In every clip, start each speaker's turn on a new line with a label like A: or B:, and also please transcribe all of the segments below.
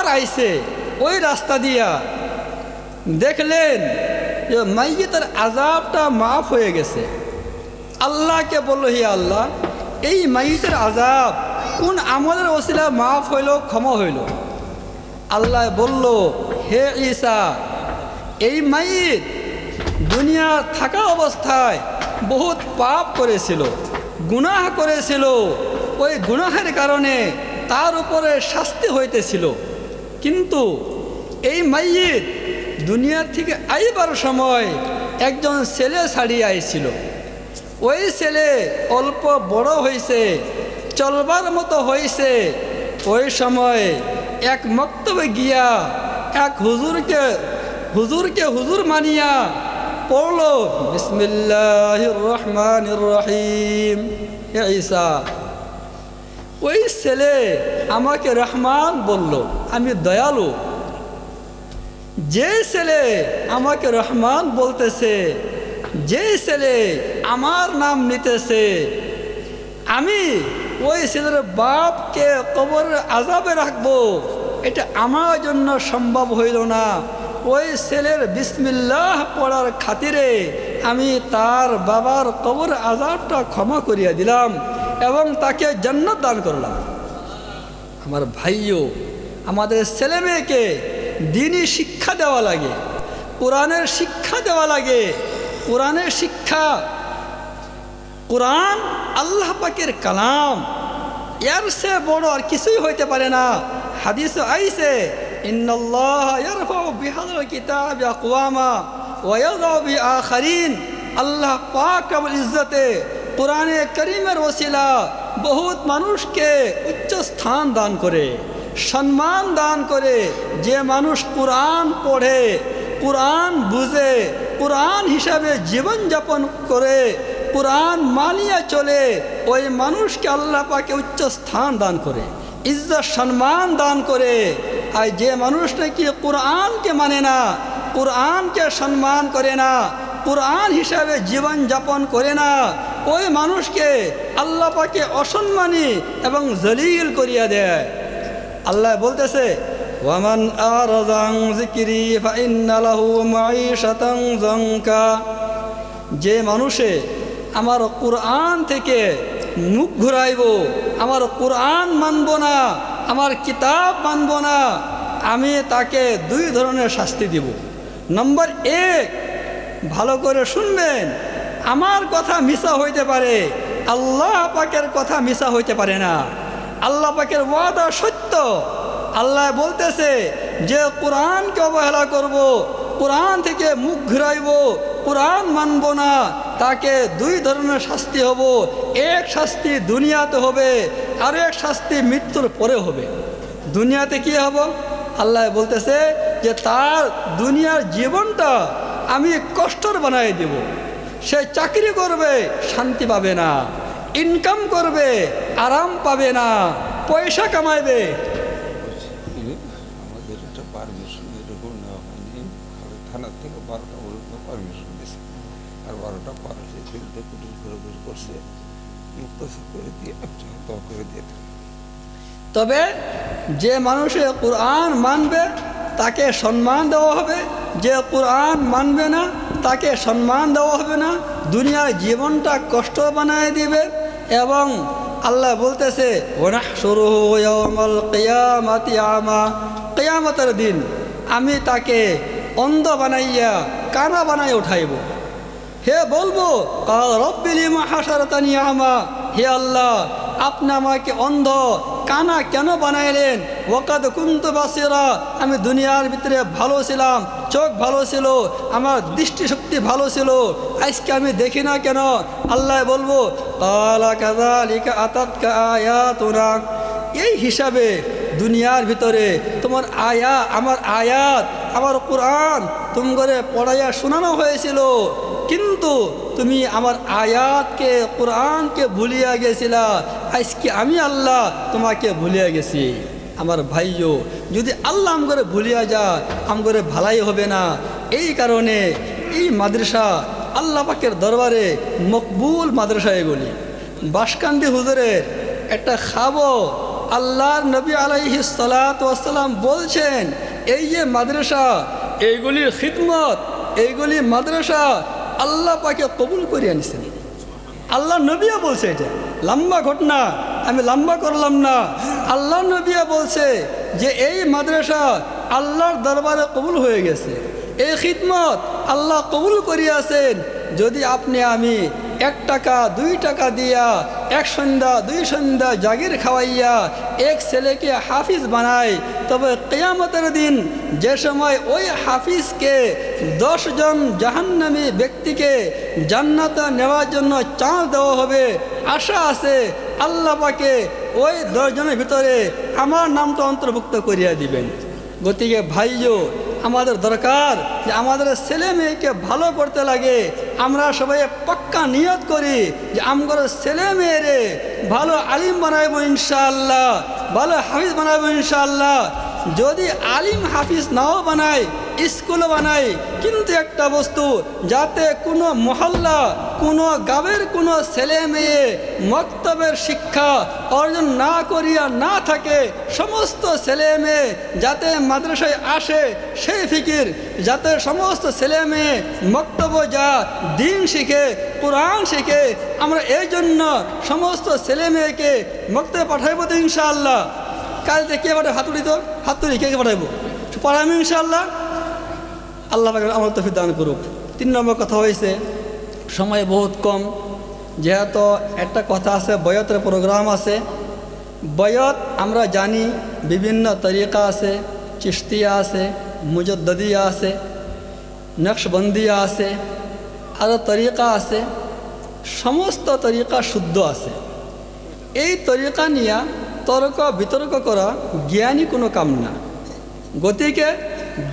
A: পার আইছে ওই রাস্তা দিয়া, দেখলেন যে মাইয়িতের আযাবটা মাফ হয়ে গেছে। আল্লাহকে বলল, হে আল্লাহ, এই মাইয়িতের আযাব কোন আমলের ওসিলা মাফ হইল, ক্ষমা হইল? আল্লাহ বলল, হে ঈসা, এই মাইয়িত দুনিয়া থাকা অবস্থায় বহুত পাপ করেছিল, গুনাহ করেছিল। ওই গুনাহের কারণে তার উপরে শাস্তি হইতেছিল। কিন্তু এই মাইয়িত দুনিয়া থেকে আইবার সময় একজন ছেলে ছাড়িয়ে আইছিল। ওই ছেলে অল্প বড় হয়েছে, চলবার মতো হয়েছে। ওই সময় এক মক্তবে গিয়া এক হুজুরকে হুজুর মানিয়া পড়ল, বিসমিল্লাহির রহমানির রহিম। হে ঈসা, ওই ছেলে আমাকে রহমান বলল, আমি দয়ালু। যে ছেলে আমাকে রহমান বলতেছে, যে ছেলে আমার নাম নিতেছে, আমি ওই ছেলের বাপকে কবরের আযাবে রাখবো, এটা আমার জন্য সম্ভব হইল না। ওই ছেলের বিসমিল্লাহ পড়ার খাতিরে আমি তার বাবার কবর আযাবটা ক্ষমা করিয়া দিলাম এবং তাকে জান্নাত দান করলাম। আমার ভাইও, আমাদের ছেলে মেয়েকে দ্বীনি শিক্ষা দেওয়া লাগে, কোরআনের শিক্ষা দেওয়া লাগে। কোরআনের শিক্ষা, কোরআন আল্লাহ পাকের কালাম, এর সে বড় আর কিছুই হইতে পারে না। হাদিস আইছে, ইন্নাল্লাহা ইয়ারফাউ বিহাযাল কিতাবি আকওয়ামা ওয়া ইয়াযউ বিআখারিন। আল্লাহ পাক রব্বুল ইজ্জতে কোরআনে কারীমের ওসিলা বহুত মানুষকে উচ্চ স্থান দান করে, সম্মান দান করে। যে মানুষ কোরআন পড়ে, কোরআন বুঝে, কোরআন হিসাবে জীবনযাপন করে, কোরআন মানিয়া চলে, ওই মানুষকে আল্লাহ পাকে উচ্চ স্থান দান করে, ইজ্জত সম্মান দান করে। আর যে মানুষ নাকি কোরআনকে মানে না, কোরআনকে সম্মান করে না, কোরআন হিসাবে জীবনযাপন করে না, ওই মানুষকে আল্লাহ পাকে অসম্মানী এবং জলিল করিয়া দেয়। আল্লাহ বলতেছে, ওয়ামান আরাযা আন যিকরি ফাইন্না লাহু মাঈশাতান যানকা। যে মানুষে আমার কোরআন থেকে মুখ ঘুরাইব, আমার কোরআন মানব না, আমার কিতাব মানব না, আমি তাকে দুই ধরনের শাস্তি দিব। নম্বর এক, ভালো করে শুনবেন, আমার কথা মিছা হইতে পারে, আল্লাহ পাকের কথা মিছা হইতে পারে না। আল্লাহ পাকের ওয়াদা সত্য। আল্লাহ বলতেছে যে কোরআনকে অবহেলা করব, কোরআন থেকে মুখ ঘুরাইব, কোরআন মানব না, তাকে দুই ধরনের শাস্তি হব। এক শাস্তি দুনিয়াতে হবে, আর এক শাস্তি মৃত্যুর পরে হবে। দুনিয়াতে কি হব? আল্লাহ বলতেছে যে তার দুনিয়ার জীবনটা আমি কষ্টর বানাই দেব। সে চাকরি করবে, শান্তি পাবে না, ইনকাম করবে, আরাম পাবে না, পয়সা কামাইবে।
B: আমাদের এটা পারমিশন এরকম নেওয়া হয়নি, থানা থেকে 12টা পর্যন্ত পারমিশন দিয়েছে, আর 12টা পার হয়ে ফিল্ডে কুটির ঘুরে করছে, মুক্তাসা করে দিয়ে করে দিয়ে।
A: তবে যে মানুষে কোরআন মানবে তাকে সম্মান দেওয়া হবে, যে কোরআন মানবে না তাকে সম্মান দেওয়া হবে না, দুনিয়ার জীবনটা কষ্ট বানায় দিবে। এবং আল্লাহ বলতেছে, ওয়ানাহশুরুহু ইয়াওমাল কিয়ামাতি আমা। কিয়ামতের দিন আমি তাকে অন্ধ বানাইয়া কানা বানাই উঠাইব। হে বলবো, কাল রব্বি লিমা হাশারতানি আমা। হে আল্লাহ, আপনি আমাকে অন্ধ কানা কেন বানাইলেন? ওয়াকাদ কুনতু বাসিরা। আমি দুনিয়ার ভিতরে ভালো ছিলাম, চোখ ভালো ছিল, আমার দৃষ্টিশক্তি ভালো ছিল, আজকে আমি দেখি না কেন? আল্লাহ বলবো, কালা কাযালিকা আতাতকা আয়াতুনা। এই হিসাবে দুনিয়ার ভিতরে তোমার আমার আয়াত, আমার কোরআন তোমাকে পড়াইয়া শোনানো হয়েছিল, কিন্তু তুমি আমার আয়াতকে, কোরআনকে ভুলিয়া গেছিলা। আজকে আমি আল্লাহ তোমাকে ভুলিয়া গেছি। আমার ভাইও, যদি আল্লাহ আমগরে ভুলিয়া যায়, আমগরে ভালাই হবে না। এই কারণে এই মাদ্রাসা আল্লাহ পাকের দরবারে মকবুল মাদ্রাসা। এগুলি বাঁশকান্দি হুজুরের একটা খাবো আল্লাহর নবী আলাইহিস সালাতু ওয়াস সালাম বলছেন, এই যে মাদ্রাসা, এইগুলির খিদমত, এইগুলি মাদ্রাসা আল্লাহ পাকে কবুল করে আনছেন। আল্লাহ নবীও বলছে, এটা লম্বা ঘটনা, আমি লম্বা করলাম না। আল্লাহ নবীও বলছে যে এই মাদ্রাসা আল্লাহর দরবারে কবুল হয়ে গেছে, এই খিদমত আল্লাহ কবুল করিয়াছেন। যদি আপনি আমি 1 টাকা 2 টাকা দিয়া 1 সন্ধ্যা 2 সন্ধ্যা জাগির খাওয়াইয়া এক ছেলেকে হাফিজ বানায়, তবে কিয়ামতের দিন যে সময় ওই হাফিজকে 10 জন জাহান্নামী ব্যক্তিকে জান্নাতে নেওয়ার জন্য চাঁদ দেওয়া হবে, আশা আছে আল্লাহ পাকে ওই 10 জনের ভিতরে আমার নামটা অন্তর্ভুক্ত করিয়া দিবেন। গতিকে ভাইও আমাদের দরকার যে আমাদের ছেলে মেয়েকে ভালো করতে লাগে। আমরা সবাই পাক্কা নিয়ত করি যে আমার ছেলে মেয়েরে ভালো আলিম বানাইব ইনশাআল্লাহ, ভালো হাফিজ বানাইব ইনশাআল্লাহ। যদি আলিম হাফিজ নাও বানায়, স্কুলও বানায়, কিন্তু একটা বস্তু, যাতে কোনো মহল্লা, কোনো গাঁয়ের কোনো ছেলে মেয়ে মক্তবের শিক্ষা অর্জন না করিয়া না থাকে, সমস্ত ছেলে মেয়ে যাতে মাদ্রাসায় আসে সেই ফিকির, যাতে সমস্ত ছেলে মেয়ে মক্তব্য যা দিন শিখে, কোরআন শিখে। আমরা এই জন্য সমস্ত ছেলে মেয়েকে মক্তবে পাঠাইব তো ইনশাআল্লাহ। কাল থেকে কে পাঠাবে? হাতুড়ি, তো হাতুড়ি কে পাঠাইব? পড়াইব ইনশাআল্লাহ। আল্লাহ আমার তৌফিক দান করুক। 3 নম্বর কথা হয়েছে, সময় বহুত কম, যেহেতু একটা কথা আছে, বয়তের প্রোগ্রাম আছে। বয়ত আমরা জানি বিভিন্ন তরিকা আছে, চিশতিয়া আছে, মুজদ্দিয়া আছে, নকশবন্দিয়া আছে, আরও তরিকা আছে। সমস্ত তরিকা শুদ্ধ আছে। এই তরিকা নিয়ে তর্ক বিতর্ক করা জ্ঞানী কোনো কাম না। গতিকে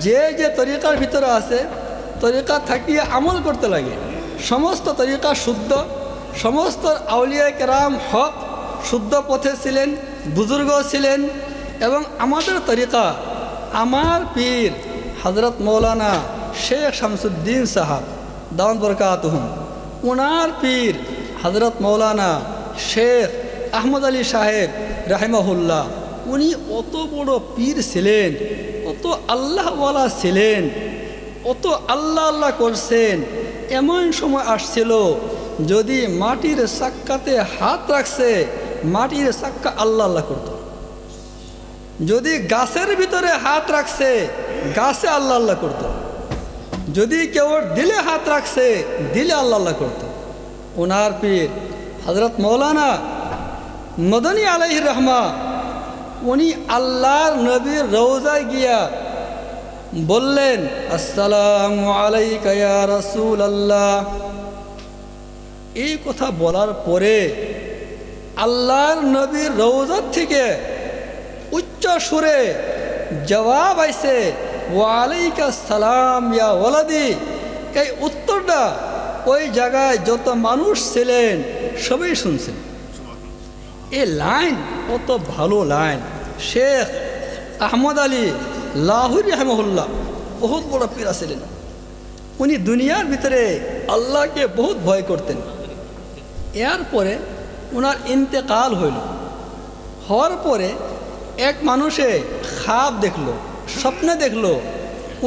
A: যে যে তরিকার ভিতরে আছে, তরিকা থাকিয়ে আমল করতে লাগে। সমস্ত তরিকা শুদ্ধ, সমস্ত আউলিয়া কেরাম হক শুদ্ধ পথে ছিলেন, বুজুর্গ ছিলেন। এবং আমাদের তরিকা, আমার পীর হজরত মৌলানা শেখ শামসুদ্দিন সাহাব দাওয়াত বরকাতুহুম, ওনার পীর হজরত মৌলানা শেখ আহমদ আলী সাহেব রাহিমাহুল্লাহ, উনি অত বড় পীর ছিলেন, অত আল্লাহওয়ালা ছিলেন, অত আল্লাহ আল্লাহ করছেন। এমন সময় আসছিল, যদি মাটির চাক্কাতে হাত রাখছে, মাটির চাক্কা আল্লাহ আল্লাহ করত। যদি গাছের ভিতরে হাত রাখছে, গাছে আল্লাহ আল্লাহ করত। যদি কেউ দিলে হাত রাখছে, দিলে আল্লাহ আল্লাহ করত। ওনার পীর হজরত মৌলানা মদনী আলাইহির রহমা, উনি আল্লাহর নবীর রওজায় গিয়া বললেন, আসসালামু আলাইকা ইয়া রাসূলুল্লাহ। এই কথা বলার পরে আল্লাহর নবীর রওজার থেকে উচ্চ সুরে জবাব আইছে, ওয়া আলাইকা সালাম ইয়া ওয়ালাদি। এই উত্তরটা ওই জায়গায় যত মানুষ ছিলেন সবাই শুনছেন। এই লাইন কত ভালো লাইন। শেখ আহমদ আলী লাহুরি রহমহুল্লাহ বহুত বড় পীর ছিলেন। উনি দুনিয়ার ভিতরে আল্লাহকে বহুত ভয় করতেন। এরপরে ওনার ইন্তেকাল হইল। হওয়ার পরে এক মানুষে খাব দেখলো, স্বপ্নে দেখলো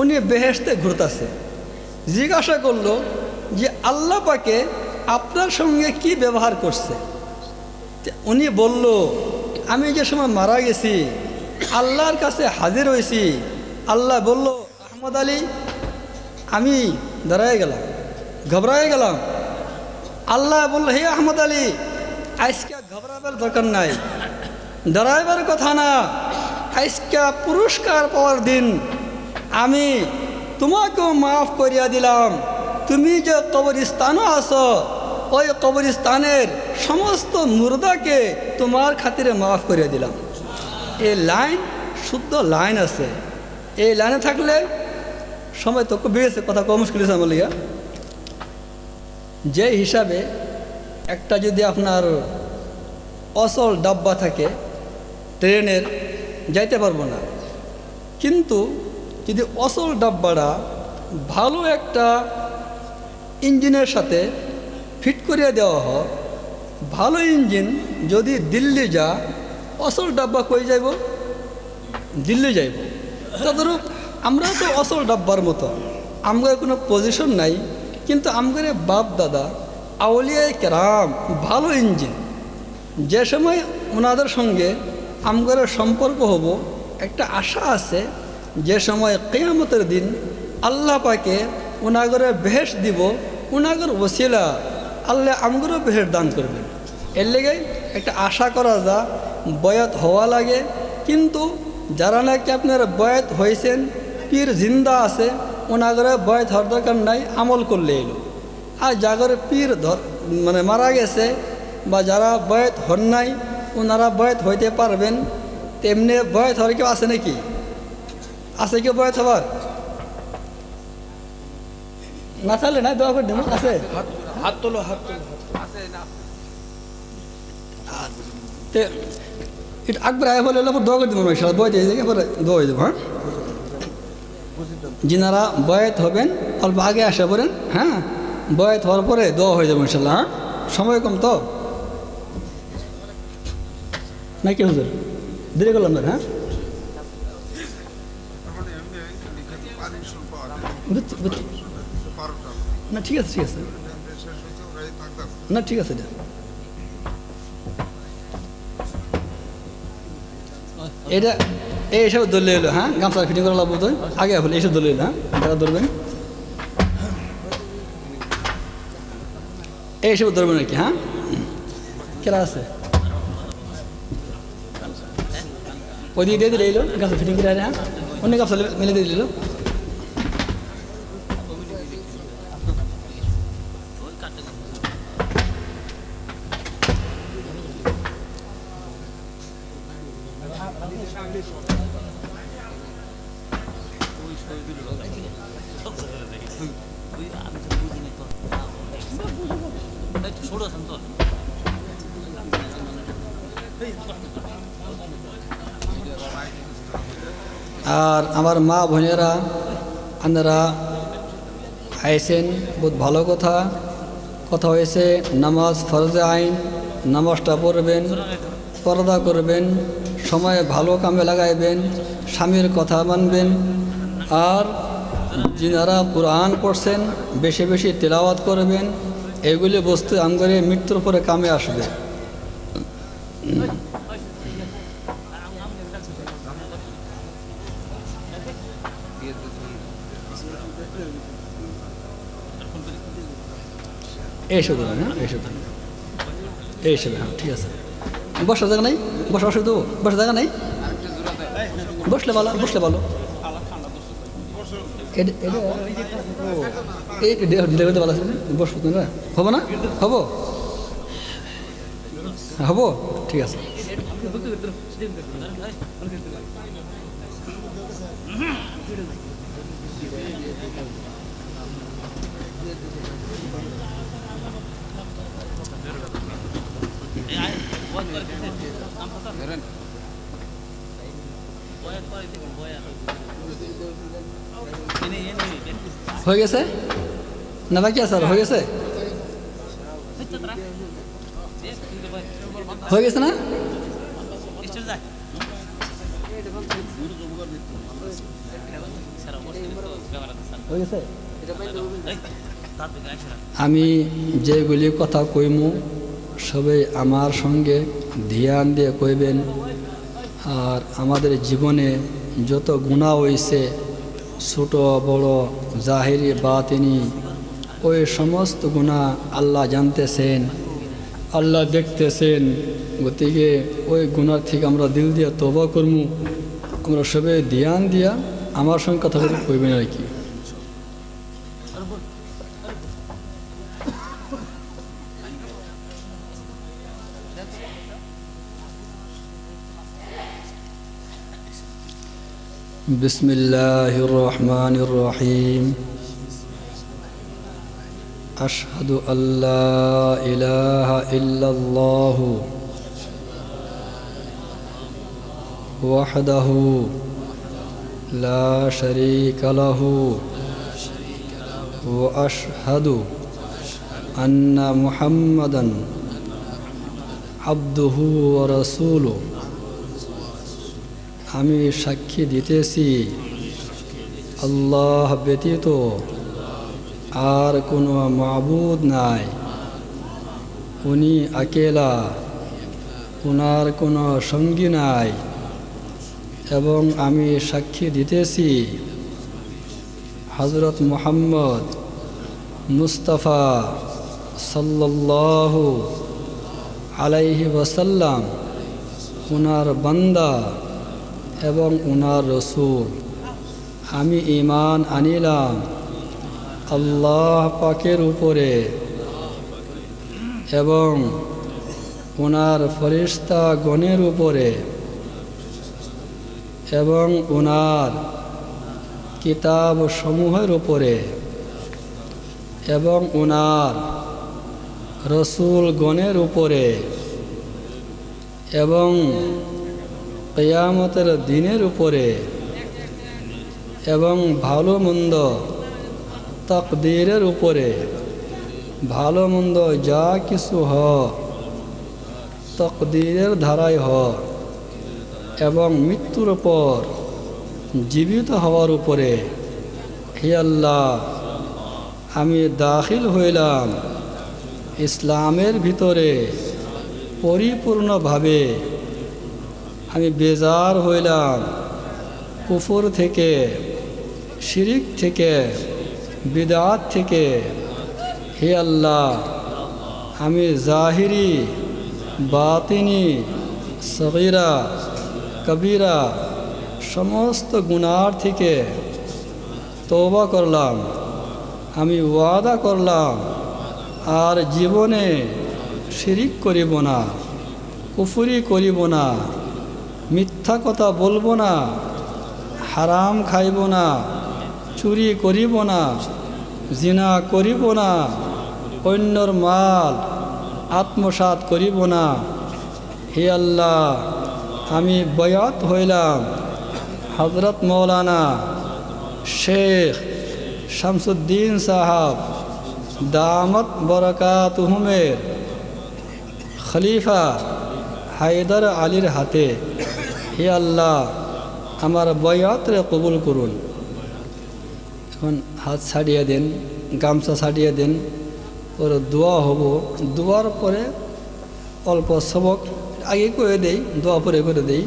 A: উনি বেহেশতে ঘুরতেছে। জিজ্ঞাসা করলো যে আল্লাহ পাকে আপনার সঙ্গে কি ব্যবহার করছে? উনি বলল, আমি যে সময় মারা গেছি আল্লাহর কাছে হাজির হয়েছি। আল্লাহ বলল, আহমদ আলী, আমি দাঁড়ায় গেলাম, ঘবরায় গেলাম। আল্লাহ বলল, হে আহমদ আলী, আজকে ঘবরাবার দরকার নাই, দাঁড়াইবার কথা না, আজকে পুরস্কার পাওয়ার দিন। আমি তোমাকেও মাফ করিয়া দিলাম। তুমি যে কবরস্থানও আছো, ওই কবরস্থানের সমস্ত মুর্দাকে তোমার খাতিরে মাফ করিয়া দিলাম। এই লাইন শুদ্ধ লাইন আছে। এই লাইনে থাকলে সময় তো বেড়েছে, কথা কম মুশকিল আছে আমার লিগা। যে হিসাবে একটা যদি আপনার অচল ডাব্বা থাকে ট্রেনের, যাইতে পারবো না। কিন্তু যদি অচল ডাব্বাটা ভালো একটা ইঞ্জিনের সাথে ফিট করিয়া দেওয়া হয়, ভালো ইঞ্জিন যদি দিল্লি যা অসল ডাব্বা কই যাইব? দিল্লি যাইব। তদরূপ আমরা তো অসল ডাব্বার মতো, আমাদের কোনো পজিশন নাই, কিন্তু আমাদের বাপ দাদা আউলিয়ায়ে কেরাম ভালো ইঞ্জিন। যে সময় ওনাদের সঙ্গে আমাদের সম্পর্ক হব, একটা আশা আছে, যে সময় কিয়ামতের দিন আল্লাহ পাকে ওনাগরে বেহেশত দিব, ওনাগর ওসিলা আল্লাহ আমগরও বেহেশত দান করবেন। এর লেগে একটা আশা করা যা বয়াত হওয়া লাগে। কিন্তু যারা নাকি আপনার বয়াত হয়েছেন, পীর জিন্দা আছে, ওনাগরে বয়াত হওয়ার দরকার নাই, আমল করলে এলো। আর যাগরে পীর মানে মারা গেছে বা যারা বয়াত হন নাই, ওনারা বয়াত হইতে পারবেন। তেমনি বয়াত হওয়ার কেউ আছে নাকি? আছে কেউ বয়াত হবার? না থাকলে না দোয়া করে দেবো। আছে?
C: হাত তোলো, হাত তোলো।
A: এটা আকবর আয় বলে দোয়া করে দেবো, বয়াত হয়ে যায়, পরে দোয়া হয়ে যাবো। হ্যাঁ, যিনারা বয়াত হবেন অল্প আগে আসা পড়েন। হ্যাঁ, বয়াত হওয়ার পরে দোয়া হয়ে যাবো ইনশাল্লাহ। হ্যাঁ, সময় কম তো নাকি হুজুর? দেরি করলাম না? হ্যাঁ, না ঠিক আছে, ঠিক আছে, না ঠিক আছে। এটা এইসব দলে এলো। হ্যাঁ, গামছা ফিটিং করা লাগবো তো আগে হলে এইসব দলে এলো। হ্যাঁ, যারা ধরবেন এইসব ধরবেন আর কি। হ্যাঁ, কেরা আছে ওই দিকে দিয়ে দিলে এলো গামছা ফিটিং করে। হ্যাঁ, অন্য গামছা মিলে দিয়ে দিল। আর আমার মা বোনেরা আপনারা আইসেন, বহুত ভালো কথা হয়েছে। নামাজ ফরজে আইন, নামাজটা পড়বেন, পর্দা করবেন, সময়ে ভালো কামে লাগাইবেন, স্বামীর কথা মানবেন। আর যিনারা কোরআন পড়ছেন বেশি বেশি তেলাওয়াত করবেন। এগুলি বস্তু আমাদের মৃত্যুর পরে কামে আসবে। এইসব ধরেন। হ্যাঁ, এইসব ধরেন, এইসব। হ্যাঁ, ঠিক আছে। বসার জায়গা নাই? বসার অসুবিধা? বসার জায়গা নাই? বসলে ভালো, বসলে ভালো। ভালো আছে, বসবো না? হবো না? হবো, হবো, ঠিক আছে। হয়ে গেছে না বাকি আছে? আর হয়ে গেছে? হয়ে গেছে না? আমি যেগুলি কথা কইমু সবাই আমার সঙ্গে ধ্যান দিয়ে কইবেন। আর আমাদের জীবনে যত গুনাহ হয়েছে, ছোট বড়, জাহিরি বাতিনি, ওই সমস্ত গুনাহ আল্লাহ জানতেছেন, আল্লাহ দেখতেছেন। গতিকে ওই গুনার থেকে আমরা দিল দিয়া তওবা করমু। আমরা সবাই ধ্যান দিয়া আমার সঙ্গে কথা বলে কইবেন আর কি। বিসমিল্লাহির রহমানির রহিম। আশহাদু আল্লা ইলাহা ইল্লাল্লাহু ওয়াহদাহু লা শারীকা লাহু ওয়া আশহাদু আন্না মুহাম্মাদান আবদুহু ওয়া রাসূলুহু আমি সাক্ষী দিতেছি আল্লাহ ব্যতীত আর কোনো মাবুদ নাই, উনি আকেলা, ওনার কোনো সঙ্গী নাই। এবং আমি সাক্ষী দিতেছি হযরত মুহাম্মদ মুস্তাফা সাল্লাল্লাহু আলাইহি ওয়াসাল্লাম ওনার বান্দা এবং ওনার রসুল। আমি ঈমান আনিলাম আল্লাহ পাকের উপরে এবং ওনার ফেরেশতা গণের উপরে এবং ওনার কিতাব সমূহের উপরে এবং ওনার রসুল গণের উপরে এবং কিয়ামতের দিনের উপরে এবং ভালো মন্দ তাকদীরের উপরে, ভালো মন্দ যা কিছু তাকদীরের ধারায় এবং মৃত্যুর পর জীবিত হওয়ার উপরে। হে আল্লাহ, আমি দাখিল হইলাম ইসলামের ভিতরে পরিপূর্ণভাবে। আমি বেজার হইলাম কুফর থেকে, শিরিক থেকে, বিদআত থেকে। হে আল্লাহ, আমি জাহিরি, বাতিনি, সগীরা, কবিরা সমস্ত গুনাহ থেকে তওবা করলাম। আমি ওয়াদা করলাম আর জীবনে শিরিক করিব না, কুফরি করিব না, মিথ্যা কথা বলবো না, হারাম খাইব না, চুরি করিব না, জিনা করিব না, অন্যর মাল আত্মসাৎ করিব না। হে আল্লাহ, আমি বয়াত হইলাম হযরত মৌলানা শেখ শামসুদ্দিন সাহাব দামত বরকাতুহুমের খলিফা হায়দার আলীর হাতে। হে আল্লাহ, আমার বয়াতরে কবুল করুন। এখন হাত ছাড়িয়ে দেন, গামছা ছাড়িয়ে দেন, পরে দোয়া হব। দোয়ার পরে অল্প সবক আগে করে দেই, দোয়া পরে করে দেই।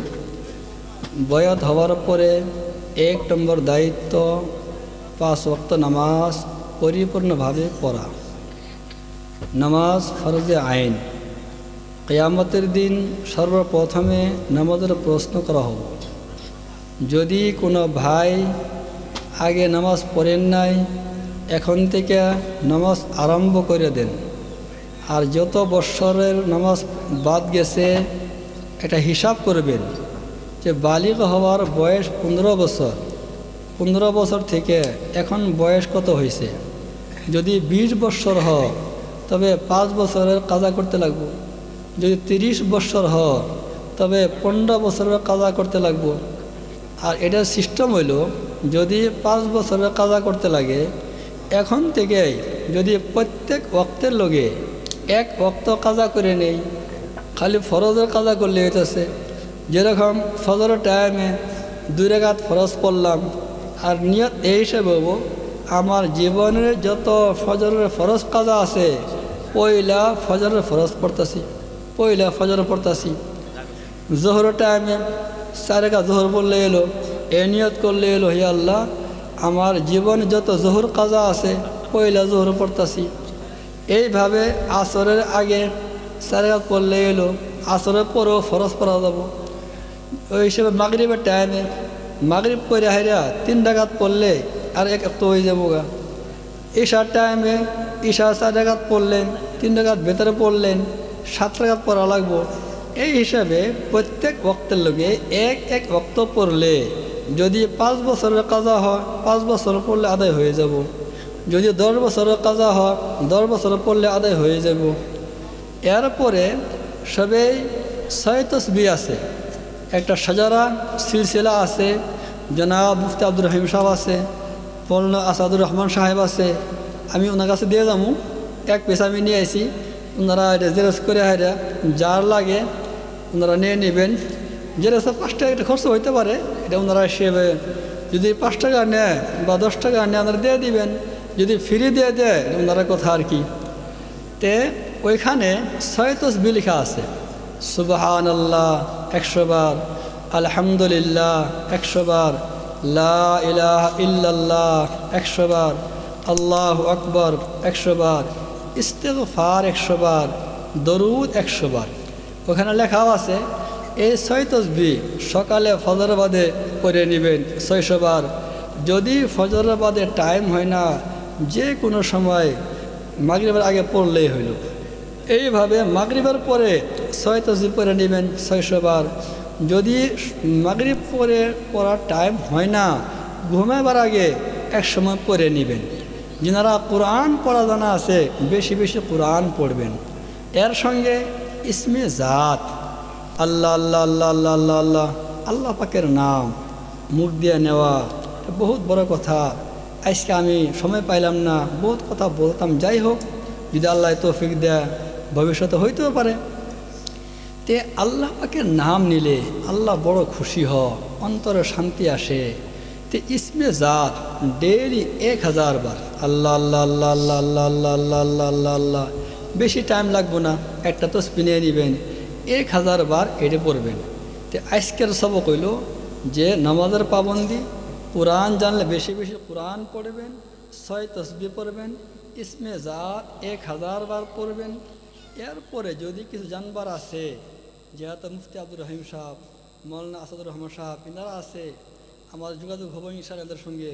A: বয়াত হওয়ার পরে 1 নম্বর দায়িত্ব 5 ওয়াক্ত নামাজ পরিপূর্ণভাবে পড়া। নামাজ ফরজে আইন। কিয়ামতের দিন সর্বপ্রথমে নামাজের প্রশ্ন করা হবে। যদি কোনো ভাই আগে নামাজ পড়েন নাই, এখন থেকে নামাজ আরম্ভ করে দেন। আর যত বৎসরের নামাজ বাদ গেছে এটা হিসাব করবেন যে বালিগ হওয়ার বয়স 15 বছর, 15 বছর থেকে এখন বয়স কত হয়েছে। যদি 20 বছর হয় তবে 5 বছরের কাজা করতে লাগবে। যদি 30 বছর হয় তবে 15 বছরের কাজা করতে লাগবে। আর এটার সিস্টেম হইল, যদি 5 বছরের কাজা করতে লাগে, এখন থেকেই যদি প্রত্যেক ওয়াক্তের লগে 1 ওয়াক্ত কাজা করে নেই, খালি ফরজের কাজা করলে হইতেছে। যেরকম ফজরের টাইমে 2 রাকাত ফরজ পড়লাম, আর নিয়ত এই হিসেবে হবো আমার জীবনের যত ফজরের ফরজ কাজা আছে, পয়লা ফজরের ফরজ পড়তাছি, পয়লা ফজর পড়তাছি। জোহরের টাইমে 4 রাকাত জোহর পড়লে এলো, এ নিয়ত করলে এলো, হে আল্লাহ, আমার জীবনে যত জোহর কাজা আছে পয়লা জোহর পড়তাছি। এইভাবে আসরের আগে 4 রাকাত পড়লে এলো, আসরের পরেও ফরজ পড়া যাব। ওই হিসেবে মাগরিবের টাইমে মাগরিব পড়ে হাইরা 3 রাকাত পড়লে আর 1 ওয়াক্ত হয়ে যাবো গা। ঈশার টাইমে ঈশা 4 রাকাত পড়লেন, 3 রাকাত ভেতরে পড়লেন, 7 রাকাত পড়া লাগবো। এই হিসাবে প্রত্যেক ওয়াক্তের লগে 1 ওয়াক্ত পড়লে যদি 5 বছরের কাজা হয় 5 বছর পড়লে আদায় হয়ে যাব। যদি 10 বছরের কাজা হয় 10 বছর পড়লে আদায় হয়ে যাব। এরপরে সবেই 6 তসবিহ আছে, একটা সাজারা সিলসিলা আছে, জনাব মুফতি আব্দুর রহিম সাহেব আছে, মৌলানা আসাদুর রহমান সাহেব আছে। আমি ওনার কাছে দিয়ে যাবো, 1 পেজ আমি নিয়ে আসি, ওনারা এটা জেরক্স করে হাইরা যার লাগে ওনারা নিয়ে নেবেন। যে রাস্তা 5 টাকা একটা খরচ হইতে পারে, এটা ওনারা হিসেবে যদি 5 টাকা নেয় বা 10 টাকা নেয় ওনারা দিয়ে দিবেন, যদি ফ্রি দিয়ে দেয় ওনারা কথা আর কি। তে ওইখানে 6 তসবিহ লেখা আছে, সুবহানাল্লাহ 100 বার, আলহামদুলিল্লাহ 100 বার, লা ইলাহা ইল্লাল্লাহ 100 বার, আল্লাহু আকবার 100 বার, ইস্তিগফার 100 বার, দরুদ 100 বার। ওখানে লেখাও আছে এই 6 তসবিহ সকালে ফজর বাদে পড়ে নেবেন 600 বার। যদি ফজর বাদে টাইম হয় না, যে কোনো সময় মাগরিবের আগে পড়লেই হইল। এইভাবে মাগরিবের পরে 6 তসবিহ পড়ে নেবেন 600 বার। যদি মাগরিব পরে পড়ার টাইম হয় না, ঘুমাবার আগে এক সময় পড়ে নেবেন। যারা কোরআন পড়া জানা আছে বেশি বেশি কোরআন পড়বেন। এর সঙ্গে ইসমে জাত, আল্লাহ আল্লাহ আল্লাহ আল্লাহ আল্লাহ আল্লাহ, আল্লাহ পাকের নাম মুখ দিয়ে নেওয়া বহুত বড় কথা। আজকে আমি সময় পাইলাম না, বহুত কথা বলতাম। যাই হোক, যদি আল্লাহ তৌফিক দেয় ভবিষ্যতে হইতেও পারে। তে আল্লাহ পাকের নাম নিলে আল্লাহ বড় খুশি হয়, অন্তরে শান্তি আসে। তে ইসমে জাত ডেইলি 1000 বার আল্লাহ আল্লাহ আল্লাহ আল্লাহ আল্লাহ আল্লাহ আল্লাহ আল্লাহ আল্লাহ আল্লাহ, বেশি টাইম লাগবো না, একটা তসবিহ নিয়ে নেবেন, 1000 বার এটা পড়বেন। তো আজকের সবক হইল যে নামাজের পাবন্দি, কোরআন জানলে বেশি বেশি কোরআন পড়বেন, 6 তসবিহ পড়বেন, ইসমে জাত 1000 বার পড়বেন। এরপরে যদি কিছু জানবার আছে, যেহেতু মুফতি আব্দুর রহিম সাহেব, মৌলানা আসাদুর রহমান সাহেব এনারা আছে, আমার যোগাযোগ হবো ইনশাআল্লাহ এদের সঙ্গে।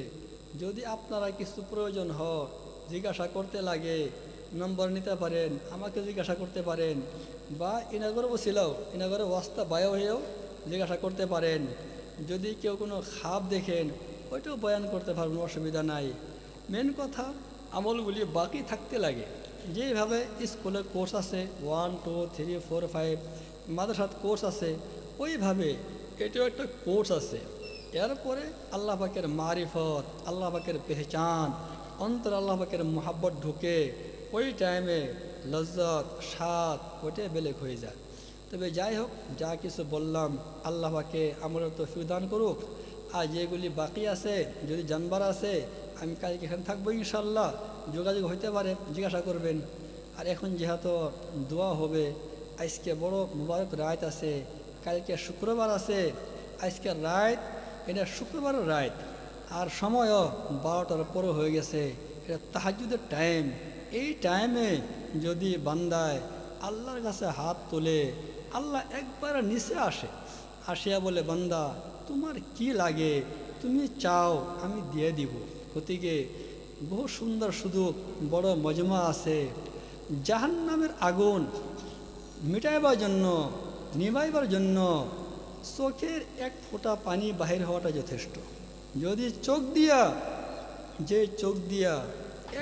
A: যদি আপনারা কিছু প্রয়োজন হয়, জিজ্ঞাসা করতে লাগে, নম্বর নিতে পারেন, আমাকে জিজ্ঞাসা করতে পারেন, বা ইনাগর বসিলাও ইনাগর ওয়াস্তা বায়ু হয়েও জিজ্ঞাসা করতে পারেন। যদি কেউ কোনো খাপ দেখেন ওইটাও বয়ান করতে পারবেন, অসুবিধা নাই। মেন কথা আমলগুলি বাকি থাকতে লাগে। যেভাবে স্কুলে কোর্স আছে 1 2 3 4 5, মাদ্রাসাত কোর্স আছে, ওইভাবে এটাও একটা কোর্স আছে। এরপরে আল্লাহ পাকের মারিফত, আল্লাহ পাকের পেহচান, অন্তর আল্লাহ পাকের মোহাব্বত ঢুকে, ওই টাইমে লজ্জত স্বাদ ওইটাই বেলেগ হয়ে যায়। তবে যাই হোক, যা কিছু বললাম আল্লাহ পাকে আমরা তৌফিক দান করুক। আর যেগুলি বাকি আছে, যদি জানবার আছে, আমি কালকে এখানে থাকবো ইনশাল্লাহ, যোগাযোগ হইতে পারে, জিজ্ঞাসা করবেন। আর এখন যেহেতু দোয়া হবে, আজকে বড় মুবারক রাত আছে, কালকে শুক্রবার আছে, আজকে রাত এটা শুক্রবারের রাত, আর সময়ও 12টার পরে হয়ে গেছে, এটা তাহাজ্জুদের টাইম। এই টাইমে যদি বান্দায় আল্লাহর কাছে হাত তোলে, আল্লাহ একবার নিচে আসিয়া বলে, বান্দা তোমার কি লাগে তুমি চাও আমি দিয়ে দিব। গতিকে বহু সুন্দর সুযোগ, বড় মজমা আছে। জাহান্নামের আগুন মিটাইবার জন্য, নিভাইবার জন্য চোখের এক ফোঁটা পানি বাহির হওয়াটা যথেষ্ট। যদি চোখ দিয়া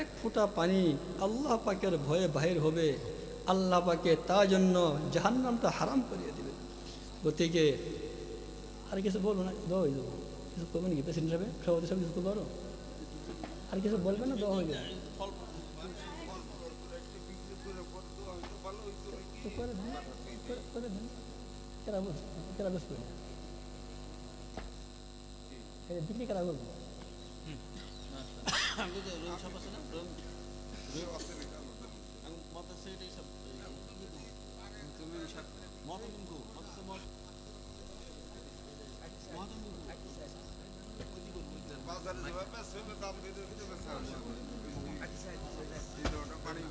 A: এক ফোঁটা পানি আল্লাহ পাকের ভয়ে বাহির হবে, আল্লাহ পাকে তার জন্য জাহান্নামটা হারাম করিয়ে দেবে। গতিকে আর কিছু বলবো না, দোয়া হয়ে যাবো। কিছু করবেন কি প্রেসিডেন্ট সাহেব, সভাপতি সাহেব কিছু করবো? আর কিছু বলবেন না, দোয়া হয়ে যাবে। বিক্রি করা বলবো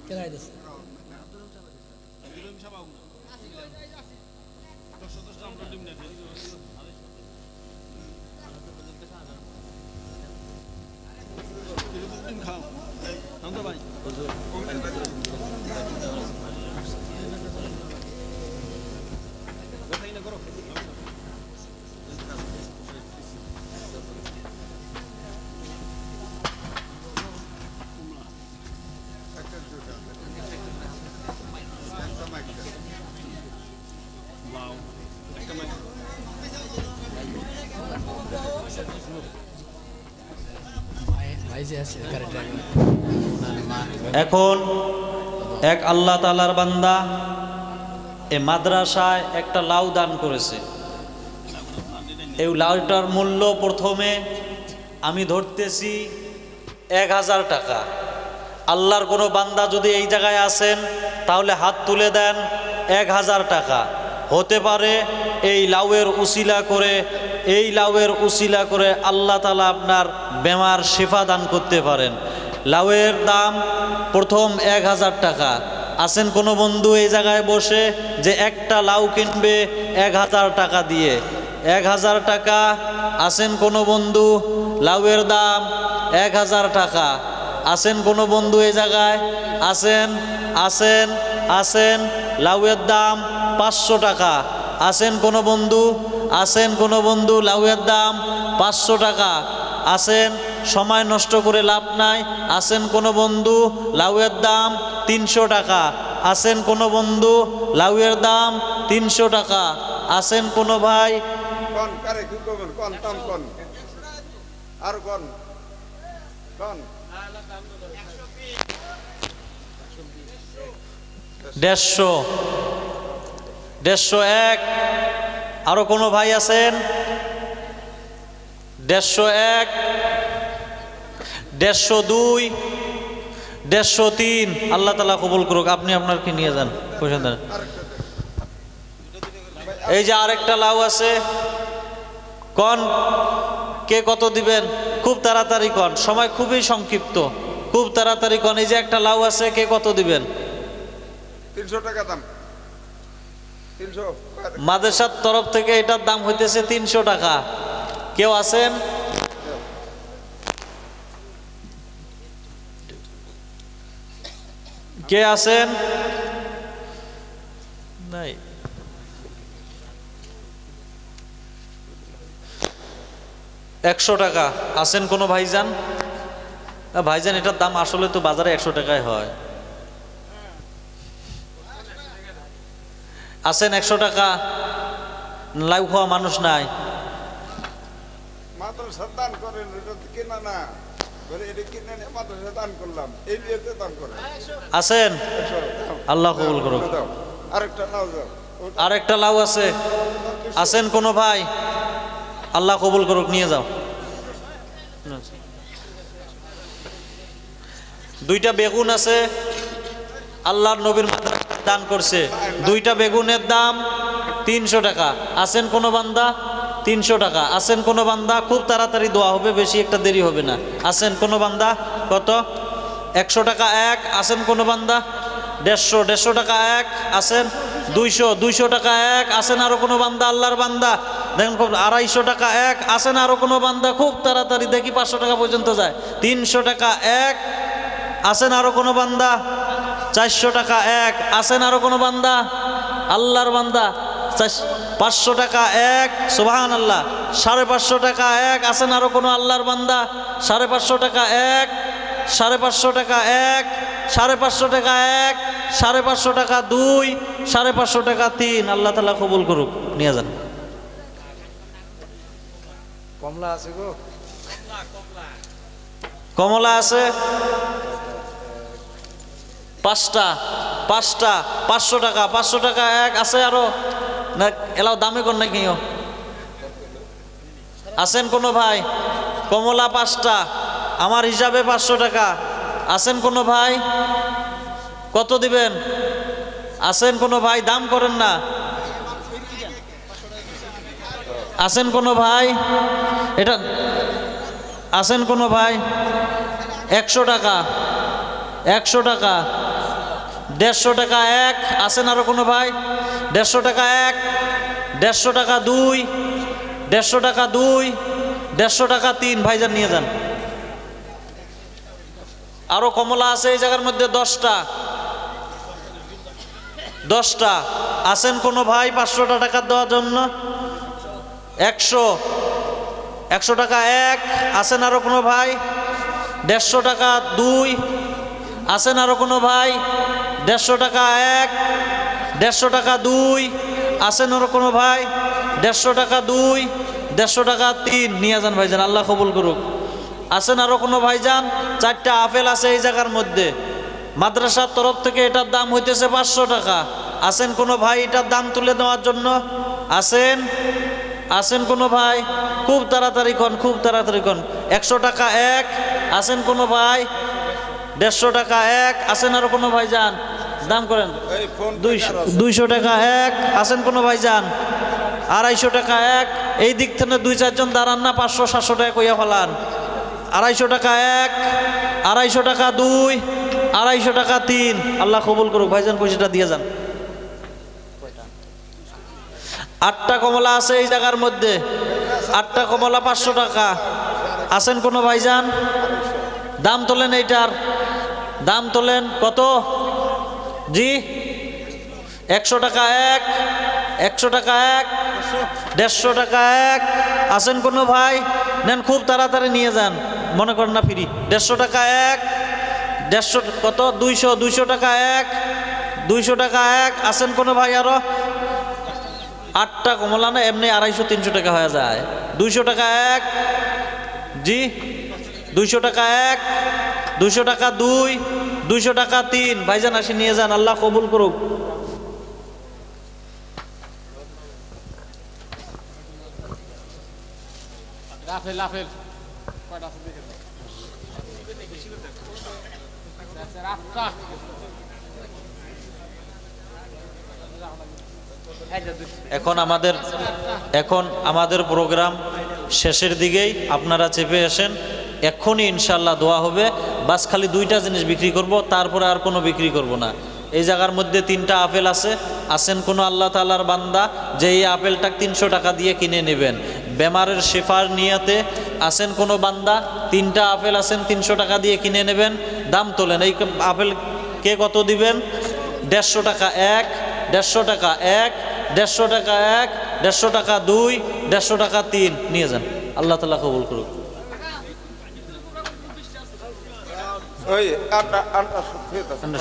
A: কেনা দিচ্ছে।
D: এখন এক আল্লাহ তাআলার বান্দা এ মাদ্রাসায় একটা লাউ দান করেছে। এই লাউটার মূল্য প্রথমে আমি ধরতেছি 1000 টাকা। আল্লাহর কোনো বান্দা যদি এই জায়গায় আসেন তাহলে হাত তুলে দেন 1000 টাকা। হতে পারে এই লাউয়ের উসিলা করে আল্লাহ তাআলা আপনার বেমার শিফা দান করতে পারেন। লাউয়ের দাম প্রথম 1000 টাকা। আসেন কোনো বন্ধু এই জায়গায় বসে যে একটা লাউ কিনবে 1000 টাকা দিয়ে, 1000 টাকা। আসেন কোনো বন্ধু, লাউয়ের দাম 1000 টাকা। আসেন কোনো বন্ধু এই জায়গায়, আসেন লাউয়ের দাম 500 টাকা। আসেন কোনো বন্ধু, লাউয়ের দাম 500 টাকা। আসেন, সময় নষ্ট করে লাভ নাই। আসেন কোনো বন্ধু, লাউয়ের দাম 300 টাকা। আসেন কোনো বন্ধু, লাউয়ের দাম 300 টাকা। আসেন কোনো ভাই,
B: কোন কারে কি করবেন, কোন দাম কোন, আর কোন কোন
D: 150, 150 আরো কোনো ভাই আছেন? 150, 150, 150, আল্লাহ তাআলা কবুল করুক। আপনি আপনার কি নিয়ে যান, পয়সা দেন। এই যে আরেকটা লাউ আছে, কোন কে কত দিবেন? খুব তাড়াতাড়ি কোন, সময় খুবই সংক্ষিপ্ত, খুব তাড়াতাড়ি কোন। এই যে একটা লাউ আছে, কে কত দিবেন?
B: 300 টাকা দাম। 300
D: মাদ্রাসার তরফ থেকে এটার দাম হইতেছে 300 টাকা। কেউ আছেন? কে আছেন? নাই। 100 টাকা। আছেন কোনো ভাইজান? ভাইজান, এটার দাম আসলে তো বাজারে 100 টাকায় হয়। আছেন 100 টাকা? লাউ খাওয়া মানুষ নাই।
B: মাদ্রাসা দান করেন, এটা কিনা না বলে, এটা কিনে নিয়ে মাদ্রাসা দান করলাম, এই নিয়েতে দান করেন।
D: আছেন?
B: 100 দাও।
D: আল্লাহ কবুল করুক।
B: দাও, আরেকটা নাও যাও।
D: আরেকটা লাউ আছে, আছেন কোনো ভাই? আল্লাহ কবুল করুক, নিয়ে যাও। দুইটা বেগুন আছে, আল্লাহর নবীর মাদ্রাসা দান করছে। দুইটা বেগুনের দাম 300 টাকা। আছেন কোনো বান্দা? 300 টাকা। আছেন কোনো বান্দা? খুব তাড়াতাড়ি দোয়া হবে, বেশি একটা দেরি হবে না। আছেন কোনো বান্দা? কত? 100 টাকা এক। আছেন কোনো বান্দা? 150 টাকা এক। আছেন 200 টাকা এক। আছেন আরো কোনো বান্দা? আল্লাহর বান্দা দেখেন, খুব 250 টাকা এক। আছেন আরো কোনো বান্দা? খুব তাড়াতাড়ি, দেখি 500 টাকা পর্যন্ত যায়। 300 টাকা এক। আছেন আরো কোনো বান্দা? 400 টাকা এক। আছেন আরো কোনো বান্দা? আল্লাহর বান্দা 500 টাকা এক। সুবহানাল্লাহ। 550 টাকা এক। আছেন আরো কোনো আল্লাহর বান্দা? 550 টাকা এক। 550 টাকা এক। 550 টাকা এক। 550 টাকা দুই। 550 টাকা তিন। আল্লাহ তাআলা কবুল করুক, নিয়ে যান।
C: কমলা আছে গো,
D: কমলা আছে 5টা। 500 টাকা। 500 টাকা এক। আছে আরো না? এলাও দামে কর নাকি? আছেন কোনো ভাই? কমলা 5টা, আমার হিসাবে 500 টাকা। আছেন কোনো ভাই? কত দিবেন? আছেন কোনো ভাই? দাম করেন না। আছেন কোনো ভাই? এটা আছেন কোনো ভাই? 100 টাকা। 100 টাকা। 150 টাকা এক। আছেন আরো কোনো ভাই? 150 টাকা এক। 150 টাকা দুই। 150 টাকা দুই। 150 টাকা তিন। ভাইজান নিয়ে যান। আরো কমলা আছে এই জায়গার মধ্যে 10টা। 10টা। আছেন কোনো ভাই 500 টাকা দেওয়ার জন্য? 100 টাকা এক। আছেন আরো কোনো ভাই? 150 টাকা দুই। আছেন আরো কোনো ভাই? 150 টাকা এক। 150 টাকা দুই। আছেন আরো কোনো ভাই? 150 টাকা দুই। 150 টাকা তিন। নিয়ে যান ভাইজান, আল্লাহ কবুল করুক। আছেন আরো কোনো ভাইজান? 4টা আপেল আছে এই জায়গার মধ্যে, মাদ্রাসার তরফ থেকে এটার দাম হইতেছে 500 টাকা। আছেন কোনো ভাই এটার দাম তুলে দেওয়ার জন্য? আছেন? আছেন কোনো ভাই? খুব তাড়াতাড়ি কন, খুব তাড়াতাড়ি কন। 100 টাকা এক, আছেন কোনো ভাই? 150 টাকা এক, আছেন আরো কোনো ভাই? যান দাম করেন। 200 টাকা এক, আছেন কোনো ভাই? যান। 250 টাকা এক, এই দিক থেকে 2-4 জন দাঁড়ান না, 500-700 টাকা কইয়া ফেলান। 250 টাকা এক, 250 টাকা দুই, 250 টাকা তিন। আল্লাহ কবুল করুক ভাইজান, পয়সাটা দিয়ে যান। 8টা কমলা আছে এই জায়গার মধ্যে, 8টা কমলা 500 টাকা। আছেন কোনো ভাইজান? দাম তোলেন, এইটার দাম তোলেন। কত? জি 100 টাকা এক, 100 টাকা এক, 150 টাকা এক। আছেন কোনো ভাই? নেন, খুব তাড়াতাড়ি নিয়ে যান, মনে করেন না ফ্রি। 150 টাকা এক, 150 কত? 200 টাকা এক, 200 টাকা এক। আছেন কোনো ভাই আরো? 8টা কমলা না এমনি 250-300 টাকা হয়ে যায়। 200 টাকা এক, জি 200 টাকা এক, 200 টাকা দুই, 200 টাকা তিন। ভাইজান আসি নিয়ে যান, আল্লাহ কবুল করুক।
C: রাফেল রাফেল কয়টা আছে দেখে দাও। স্যার আটটা।
D: এখন আমাদের প্রোগ্রাম শেষের দিকেই, আপনারা চেপে আসেন। এক্ষুনি ইনশাল্লাহ দোয়া হবে। বাস খালি 2টা জিনিস বিক্রি করব, তারপরে আর কোনো বিক্রি করব না। এই জায়গার মধ্যে 3টা আপেল আছে। আছেন কোনো আল্লাহ তাআলার বান্দা যে এই আপেলটা 300 টাকা দিয়ে কিনে নেবেন বেমারের শেফার নিয়াতে? আছেন কোনো বান্দা? 3টা আপেল আছেন, 300 টাকা দিয়ে কিনে নেবেন। দাম তোলেন। এই আপেল কে কত দিবেন? 150 টাকা এক, 150 টাকা এক, 150 টাকা এক, 150 টাকা দুই, 150 টাকা তিন। নিয়ে যান, আল্লাহ তাআলা কবুল করুক।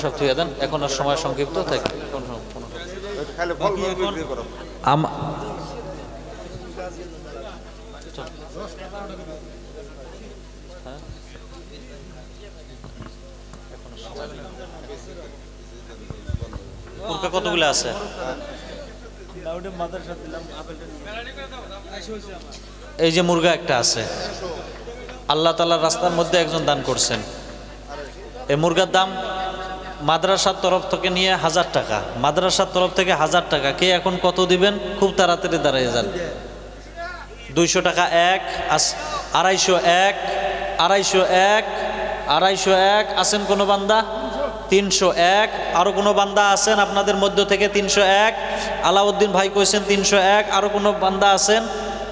D: সব থুয়ে দেন, এখন আর সময় সংক্ষিপ্ত থাকে। কতগুলো আছে? এই যে মুরগা একটা আছে, আল্লাহ তাআলার রাস্তার মধ্যে একজন দান করছেন। এই মুরগার দাম মাদ্রাসার তরফ থেকে নিয়ে 1000 টাকা। মাদ্রাসার তরফ থেকে 1000 টাকা। কে এখন কত দিবেন? খুব তাড়াতাড়ি দাঁড়িয়ে যান। 200 টাকা এক, 251, 251, 251। আছেন কোনো বান্দা? 301। আরো কোনো বান্দা আছেন আপনাদের মধ্য থেকে? 301। আলাউদ্দিন ভাই কইছেন 301। আরো কোনো বান্দা আছেন?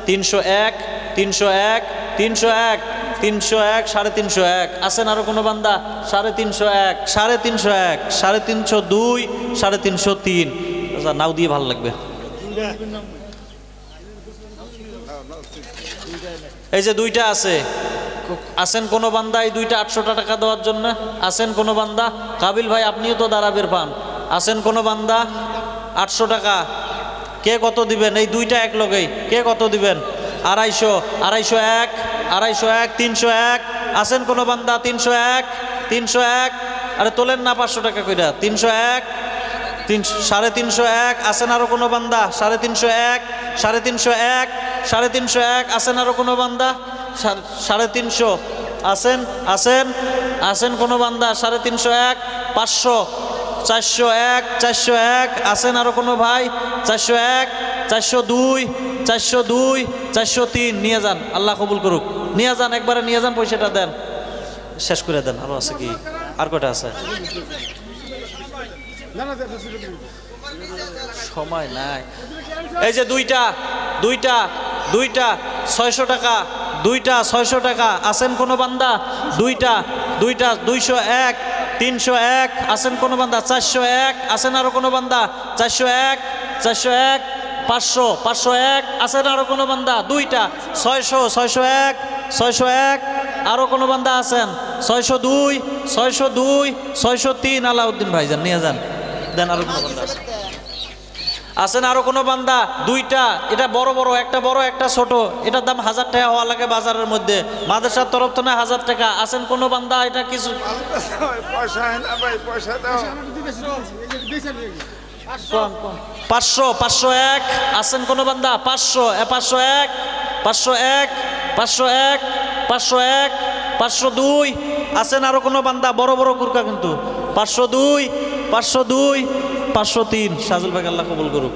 D: 301, 301, 301, 301, 350। আছেন আরো কোনো বান্দা? 351, 351, 302, 303। নাও দিয়ে ভালো লাগবে। এই যে 2টা আছে, আছেন কোনো বান্দা এই 2টা 800 টাকা দেওয়ার জন্য? আছেন কোনো বান্দা? কাবিল ভাই আপনিও তো দাঁড়াবের পান। আছেন কোনো বান্দা? 800 টাকা। কে কত দিবেন? এই 2টা এক লগেই। কে কত দিবেন? 250, 201, 201, 301। আছেন কোনো বান্দা? 301, 301। আরে তোলেন না 500 টাকা কইরা। 301, 301। আছেন আরো কোনো বান্দা? 351, 351, 351। আছেন আরো কোনো বান্দা? 350। আছেন আছেন আছেন কোনো বান্দা? 301, 500, 401, 401। আছেন আরো কোনো ভাই? 401, 402, 402, 403। নিয়ে যান, আল্লাহ কবুল করুক। নিয়ে যান, একবারে নিয়ে যান, পয়সাটা দেন, শেষ করে দেন। আরো আছে কি? আর কয়টা আছে? সময় নাই। এই যে 2টা 600 টাকা। 2টা 600 টাকা। আছেন কোনো বান্দা? 2টা 201, 301। আছেন কোনো বান্দা? 401। আছেন আরো কোনো বান্দা? 401, 401, 500, 501। আছেন আরো কোনো বান্দা? 2টা 600, 601, 601। আরো কোনো বান্দা আছেন? 602, 602, 603। আলাউদ্দিন ভাইজান নিয়ে যান, দেন। আরো কোনো বান্দা আছেন? আরো কোনো বান্দা? 2টা। এটা বড় বড়, একটা বড় একটা ছোট। এটার দাম 1000 টাকা হওয়া লাগে বাজারের মধ্যে। মাদ্রাসার তরফ থেকে 1000 টাকা। আছেন কোনো বান্দা? এটা কিছু 500 501 আছেন কোন বান্দা? 500 501 501 501 501 502 আছেন আরো কোন বান্দা? বড় বড় কুরকা কিন্তু 502 502 503 সাজুল ভাই আল্লাহ কবুল করুক।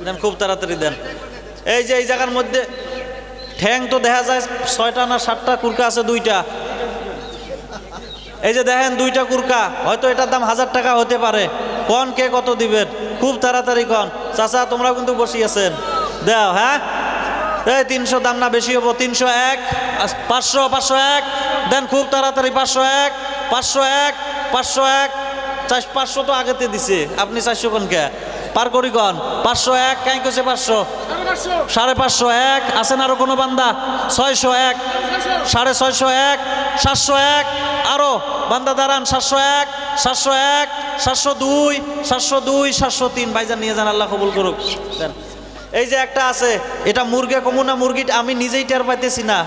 D: দেন খুব তাড়াতাড়ি দেন। এই যে এই জায়গার মধ্যে ঠ্যাং তো দেখা যায় 6টা না 7টা কুরকা আছে, 2টা। এই যে দেখেন 2টা কুরকা, হয়তো এটার দাম 1000 টাকা হতে পারে। কোন কে কত দিবেন? খুব তাড়াতাড়ি কোন। চাচা তোমরা কিন্তু বসিয়েছেন, দাও। হ্যাঁ এই 300 দাম না বেশি হবো? 301 500 501 দেন খুব তাড়াতাড়ি। 501 501 501 500 তো আগেতে দিছে, আপনি 400 কোন কে পার করি কোন? 501 কাই কইছে 500 550 আছেন আরো কোনো বান্দা? 601 650 701 আরো বান্দা দাঁড়ান। 701 701 702 702 703 ভাইজান নিয়ে যান, আল্লাহ কবুল করুক। এই যে একটা আছে, এটা মুরগি কমু না মুরগি আমি নিজেই টের পাইতেছি না,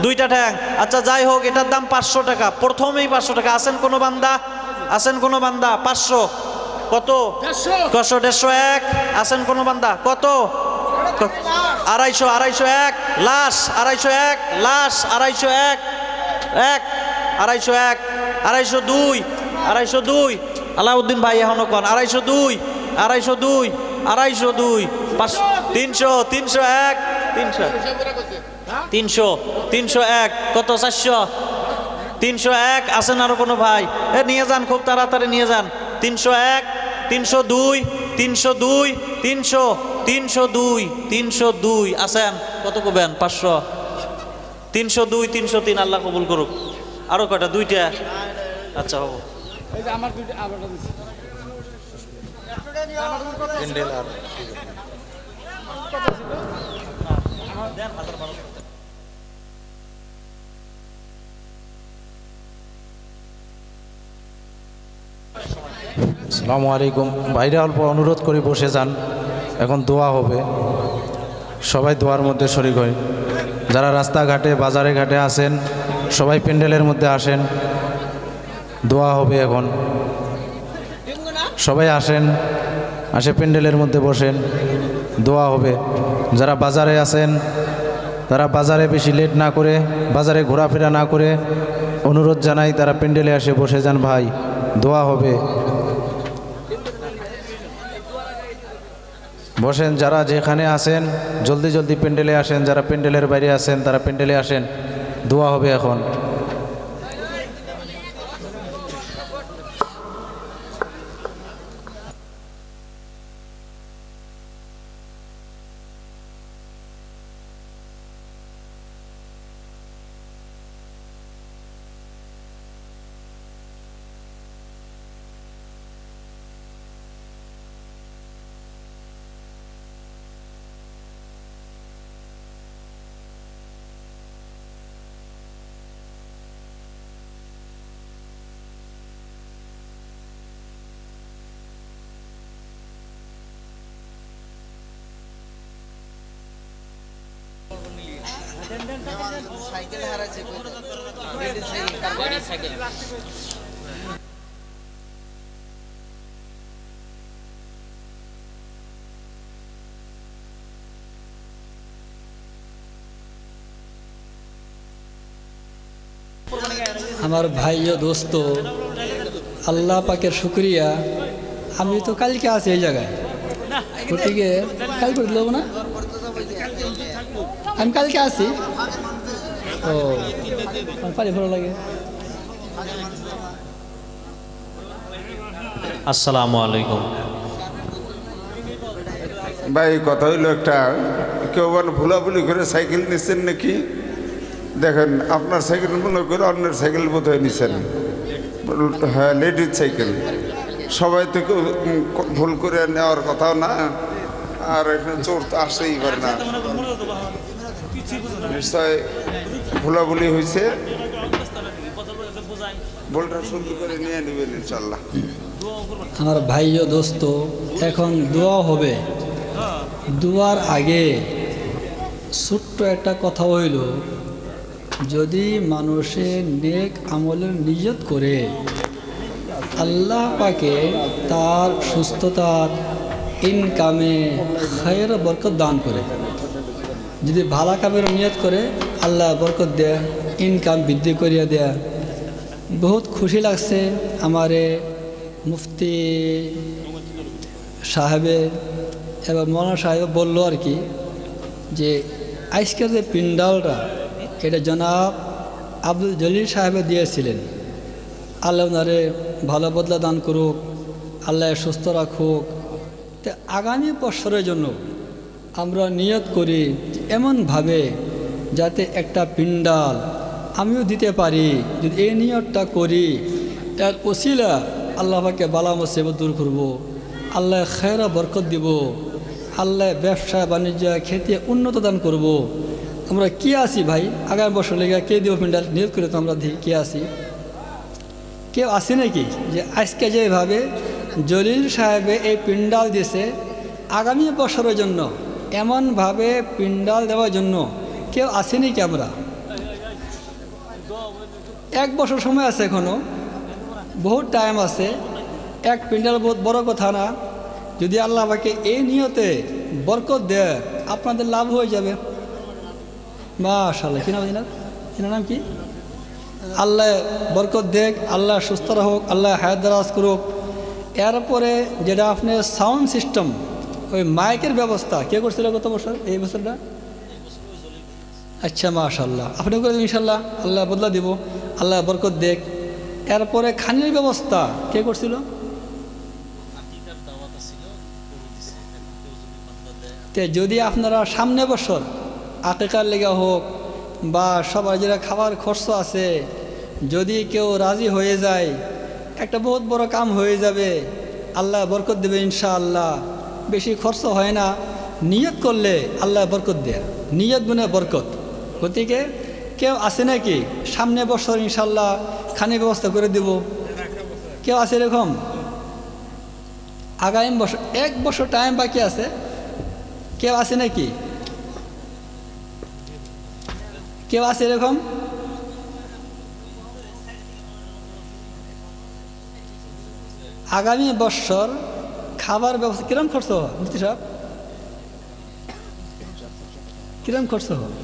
D: 2টা ঠ্যাং। আচ্ছা যাই হোক, এটার দাম 500 টাকা, প্রথমেই 500 টাকা। আছেন কোনো বান্দা? আছেন কোনো বান্দা? 500 কত? 150 আছেন কোনো বান্দা? কত? 250 201 লাশ 201 লাশ 201 201 202 202 আলাউদ্দিন ভাই এখনো কোন? 202 202 202 300 301 300 301 কত? 400 301 আছেন আরো কোনো ভাই? এ নিয়ে যান, খুব তাড়াতাড়ি নিয়ে যান। 301 302 302 300 302 302 আছেন কত কবেন? 500 302 303 আল্লাহ কবুল করুক। আরো কয়টা? 2টা। আচ্ছা হবো।
C: এই যে আমার 2টা আবারটা দিছি।
B: প্যান্ডেল আর
E: আসসালামু আলাইকুম। ভাইরা অল্প অনুরোধ করে বসে যান, এখন দোয়া হবে, সবাই দোয়ার মধ্যে শরিক হয়। যারা রাস্তাঘাটে বাজারে ঘাটে আছেন সবাই প্যান্ডেলের মধ্যে আসেন, দোয়া হবে এখন। সবাই আসেন, আসে প্যান্ডেলের মধ্যে বসেন, দোয়া হবে। যারা বাজারে আছেন তারা বাজারে বেশি লেট না করে, বাজারে ঘোরাফেরা না করে অনুরোধ জানাই তারা প্যান্ডেলে আসে বসে যান ভাই, দোয়া হবে। বসেন, যারা যেখানে আছেন জলদি জলদি প্যান্ডেলে আসেন, যারা প্যান্ডেলের বাইরে আছেন তারা প্যান্ডেলে আসেন, দোয়া হবে এখন।
A: আমার ভাই ও দোস্ত, আল্লাহ পাকের শুক্রিয়া, আমি তো কালকে আছি এই জায়গায়, গতিকে কাল করে দেবো না, আমি কালকে আসি। ও পারি ভালো লাগে।
D: আসসালামু আলাইকুম
B: ভাই, কথা হইলো একটা, কেউ বল ভুলাভুলি করে সাইকেল নিচ্ছেন নাকি? দেখেন আপনার সাইকেল মনে করে অন্যের সাইকেল বোধ হয় নিচ্ছেন। হ্যাঁ, লেডিজ সাইকেল। সবাই তো কেউ ভুল করে নেওয়ার কথাও না, আর এখানে চোর তো আসতেই পারে না। নিশ্চয় ভুলাভুলি হয়েছে, ভুলটা সুন্দর করে নিয়ে নেবেন ইনশাল্লাহ।
A: আমার ভাই ও দোস্ত, এখন দোয়া হবে। দোয়ার আগে ছোট্ট একটা কথা হইল, যদি মানুষের নেক আমলের নিয়ত করে আল্লাহ পাকে তার সুস্থতার ইনকামে খায়ের বরকত দান করে। যদি ভালো কামের নিয়ত করে আল্লাহ বরকত দেয়, ইনকাম বৃদ্ধি করিয়া দেয়। বহুত খুশি লাগছে আমারে মুফতি সাহেবে এবং মৌলানা সাহেব বললো আর কি যে আজকের যে পিন্ডালটা এটা জনাব আব্দুল জলিল সাহেবে দিয়েছিলেন। আল্লাহ ওনারে ভালো বদলা দান করুক, আল্লাহ সুস্থ রাখুক। তো আগামী বছরের জন্য আমরা নিয়ত করি এমনভাবে যাতে একটা পিন্ডাল আমিও দিতে পারি। যদি এই নিয়তটা করি এর ওসিলা আল্লাহ পাকে বালা মুসিবত দূর করব, আল্লাহ খায়রা বরকত দিব, আল্লাহ ব্যবসা বাণিজ্য খেতে উন্নত দান করব। আমরা কি আছি ভাই আগামী বছর লেগে কে দিব পিন্ডাল নিয়ত করে তো আমরা কি আছি? কেউ আসে নাকি যে আজকে যেভাবে জলিল সাহেবে এই পিন্ডাল দিয়েছে আগামী বছরের জন্য এমনভাবে পিন্ডাল দেওয়ার জন্য কেউ আসেনি কি? আমরা 1 বছর সময় আছে, এখনও বহুত টাইম আছে। এক পিন্ডাল বহুত বড় কথা না। যদি আল্লাহ আমাকে এই নিয়তে বরকত দেয় আপনাদের লাভ হয়ে যাবে। মাশাআল্লাহ। কি নাম জানেন? এনার নাম কি? আল্লাহ বরকত দেখ, আল্লাহ সুস্থ রাখুক, আল্লাহ হায়াত দারাজ করুক। এরপরে যেটা আপনার সাউন্ড সিস্টেম ওই মাইকের ব্যবস্থা কে করছিল গত বছর? এই বছরটা? আচ্ছা মাশাআল্লাহ, আপনি করে দেবেন ইনশাল্লাহ, আল্লাহ বদলা দিব, আল্লাহ বরকত দেখ। এরপরে খানির ব্যবস্থা কে করছিল? যদি আপনারা সামনে বছর আকিকার লেগা হোক বা সবার যেটা খাবার খরচ আছে, যদি কেউ রাজি হয়ে যায় একটা বহুত বড় কাম হয়ে যাবে, আল্লাহ বরকত দেবে ইনশাআল্লাহ। বেশি খরচ হয় না, নিয়ত করলে আল্লাহ বরকত দেয়, নিয়ত গুনে বরকত। গতিকে কেউ আছে নাকি সামনে বছর ইনশাআল্লাহ খানির ব্যবস্থা করে দেব? কেউ আছে এরকম? আগামী বছর 1 বছর টাইম বাকি আছে, কেউ আছে নাকি? কেউ আছে এরকম? আগামী বছর খাবার ব্যবস্থা কিরম খরচ হয় মুফতি সাহেব? কিরম খরচ হয়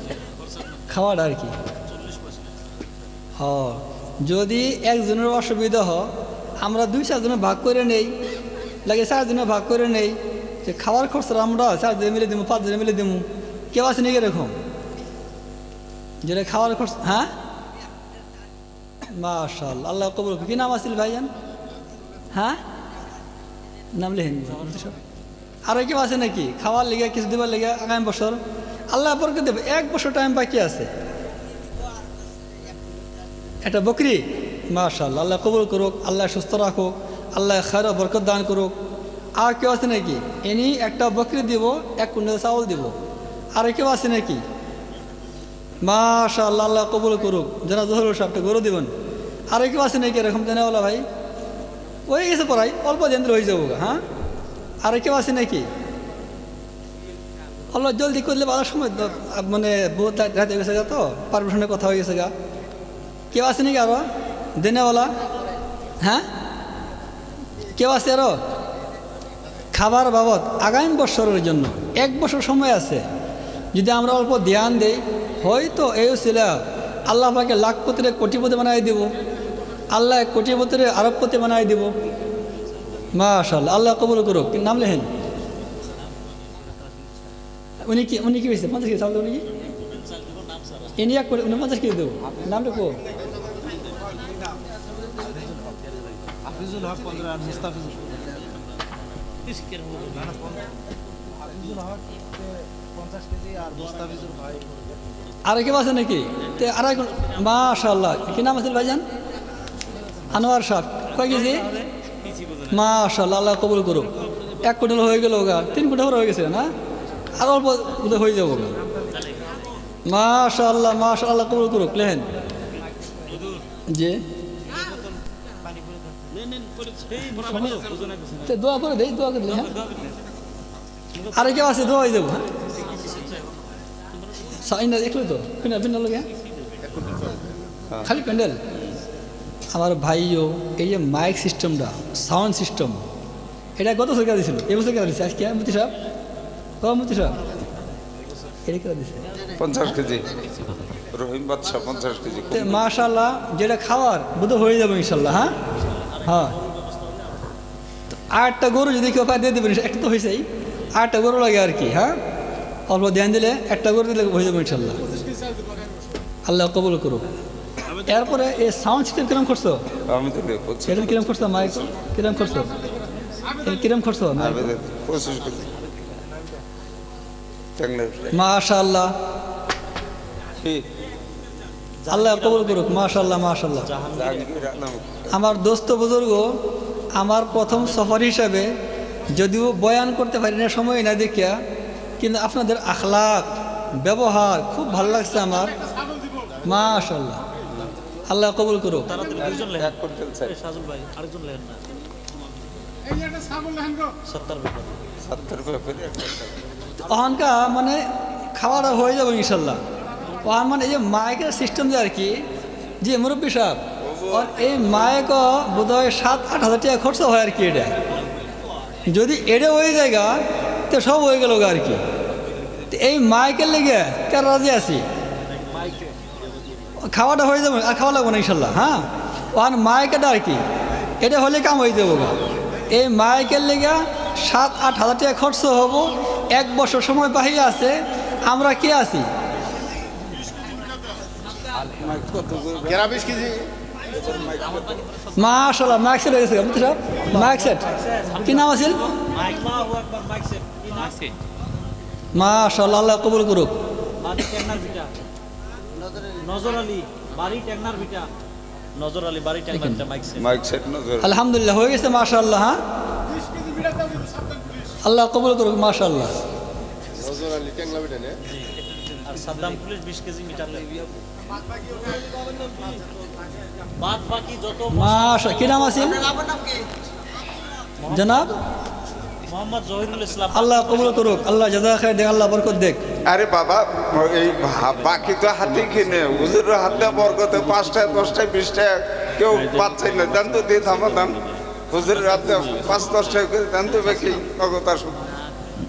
A: খাওয়াটা আর কি? যদি একজনের অসুবিধা হয় আমরা 2-4 জনে ভাগ করে নেই, লাগে 4 জনে ভাগ করে নেই, যে খাওয়ার খরচটা আমরা 4 জনে মিলে দিব, 5 জনে মিলে দিব। কেউ আছে নাকি এরকম যেটা খাওয়ার খরচ? হ্যাঁ মাশাআল্লাহ, আল্লাহ কবুল। কি নাম আছিল ভাইজান? হ্যাঁ নাম লেখেন। আর কেউ আছে নাকি খাওয়ার লেগে কিছু দেবার লেগে আগামী বছর? আল্লাহ বরকত দেবে। 1 বছর টাইম বাকি আছে। এটা বকরি মাশাআল্লাহ, আল্লাহ কবুল করুক, আল্লাহ সুস্থ রাখুক, আল্লাহ খায়র বরকত দান করুক। আর কেউ আছে নাকি? এনি একটা বকরি দিব, 1 কুইন্টাল চাউল দিব। আর কেউ আছে নাকি? মাশাআল্লাহ, আল্লাহ কবুল করুক। যারা জহুরুল সাহেবটা গরু দিবেন। আর কেউ আছে নাকি এরকম জানাওয়ালা ভাই? হয়ে গেছে পড়াই, অল্প দিন হয়ে যাবো। হ্যাঁ আর কেউ আছে নাকি? আল্লাহ জলদি করলে ভালো সময়, মানে বহুত রাত হয়ে গেছে গা, তো পারমিশনের কথা হয়ে গেছে গা। কেউ আছে নাকি আরো দেনেওয়ালা? হ্যাঁ কেউ আছে আরো? খাবার বাবদ আগামী বছরের জন্য 1 বছর সময় আছে। যদি আমরা অল্প ধ্যান দেই হয়তো এই ছিল আল্লাহ আমাকে লাখপতিরে কোটিপতি বানাই দিব, আল্লাহ কোটিপতিরে আরবপতি বানাই দিব। মাশাআল্লাহ, আল্লাহ কবুল করুক। নাম লেখেন। উনি কি হয়েছে? 50 কেজি চাল দেবো নাকি? ইনি 50 কেজি দেবো। নামটা কো? আর কেউ আছে নাকি? মাশাআল্লাহ, কি নাম আছে ভাইজান? আনোয়ার সাহেব। কয় কেজি? মাশাআল্লাহ, আল্লাহ কবুল করুক। 1 কুইন্টাল হয়ে গেল, 3 কুইন্টাল হয়ে গেছে না? আর অল্প হয়ে যাবো। মাশাআল্লাহ মাশাআল্লাহ, কবুল করুক। লেখেন যে দোয়া করে দেই, দোয়া করে। হ্যাঁ আর কেউ আছে? দোয়া হয়ে যাবো। হ্যাঁ দেখলো তো ভিন্ন লোক। খালি প্যান্ডেল। আমার ভাইও এই যে মাইক সিস্টেমটা, সাউন্ড সিস্টেম, এটা গত বছর কেনা দিয়েছিল, এবছর কেনা দিচ্ছে আজকে মুফতি সাহেব, ও মুফতি সাহেব এটা কেনা দিচ্ছে
B: 50 কেজি রহিম বাদশা 50 কেজি।
A: মাশাআল্লাহ, যেটা খাওয়ার বোধ হয়ে যাবে ইনশাল্লাহ। হ্যাঁ হ্যাঁ, আটটা গরু যদি কেউ পায় দিয়ে দেবেন, একটা তো হয়েছেই, আটটা গরু লাগে আর কি। হ্যাঁ, অল্প ধ্যান দিলে একটা গরু দিলে হয়ে যাবে ইনশাল্লাহ। আল্লাহ কবুল করুক। এরপরে এই সাউন্ড সিস্টেম কিরম করছো?
B: আমি তো বলছি
A: এটা কিরম করছো? মাইক কিরম করছো? কিরম করছো?
B: 25 কেজি ট্যাংরা।
A: মাশাআল্লাহ, আল্লাহ কবুল করুক। মাশাআল্লাহ মাশাআল্লাহ।
B: জাহাঙ্গীর আলম
A: আমার দোস্ত বুজুর্গ, আমার প্রথম সফর হিসাবে যদিও বয়ান করতে পারি না, সময় না দেখিয়া, কিন্তু আপনাদের আখলাক ব্যবহার খুব ভালো লাগছে আমার। মাশাআল্লাহ, আল্লাহ কবুল করুক।
B: এক কুইন্টাল চাই।
D: সাজুল ভাই আরেকজন লেন না, 70
B: ব্যাপারে
A: অহংকা মানে খাওয়াটা হয়ে যাবে ইনশাল্লাহ। ওহান মানে এই যে মাইকের সিস্টেম যে আর কি, যে মুরব্বী সাহেব, আর এই মাইকও বোধ হয় 7-8 হাজার টাকা খরচ হয় আর কি। এটা যদি এটা ওই জায়গা তো সব হয়ে গেল আর কি। তো এই মাইকের লেগে কেন রাজি আছি, খাওয়াটা হয়ে যাবে, আর খাওয়া লাগবে না ইনশাল্লাহ। হ্যাঁ, ওহান মাইকেটা আর কি, এটা হলে কাম হয়ে যাবো। এই মাইকের লেগে 7-8 হাজার টাকা খরচ হবো, 1 বছর সময় বাহিয়ে আছে। আমরা কে আছি? মাশাআল্লাহ, মাইক সেট হয়ে গেছে। মাইক সেট কি নাম আছে? মাশাআল্লাহ, আল্লাহ কবুল করুক।
D: নজর আলী বাড়ি টেকনার ভিটা, নজর আলী বাড়ি টেকনার ভিটা
B: মাইক সেট নজর।
A: আলহামদুলিল্লাহ হয়ে গেছে মাশাআল্লাহ। হ্যাঁ, আল্লাহ কবুল করুক। মাশাআল্লাহ,
D: আর সাদ্দাম পুলিশ 20 কেজি মিটার বাদ বাকি যত
A: মাশাআল্লাহ। কি নাম আছে জনাব?
D: মোহাম্মদ জহিরুল ইসলাম।
A: আল্লাহ কবুল করুক, আল্লাহ জাযা খায়ের দেখ, আল্লাহ বরকত দেখ।
B: আরে বাবা, এই বাকি তো হাতে কিনে হুজুরের হাতে বরকতে 5 টাকা 10 টাকা 20 টাকা কেউ পাচ্ছে না, দান তো দিয়ে থামা দান। হুজুরের হাতে 5-10 টাকা করে দান তো বেশি নগদ আসুক,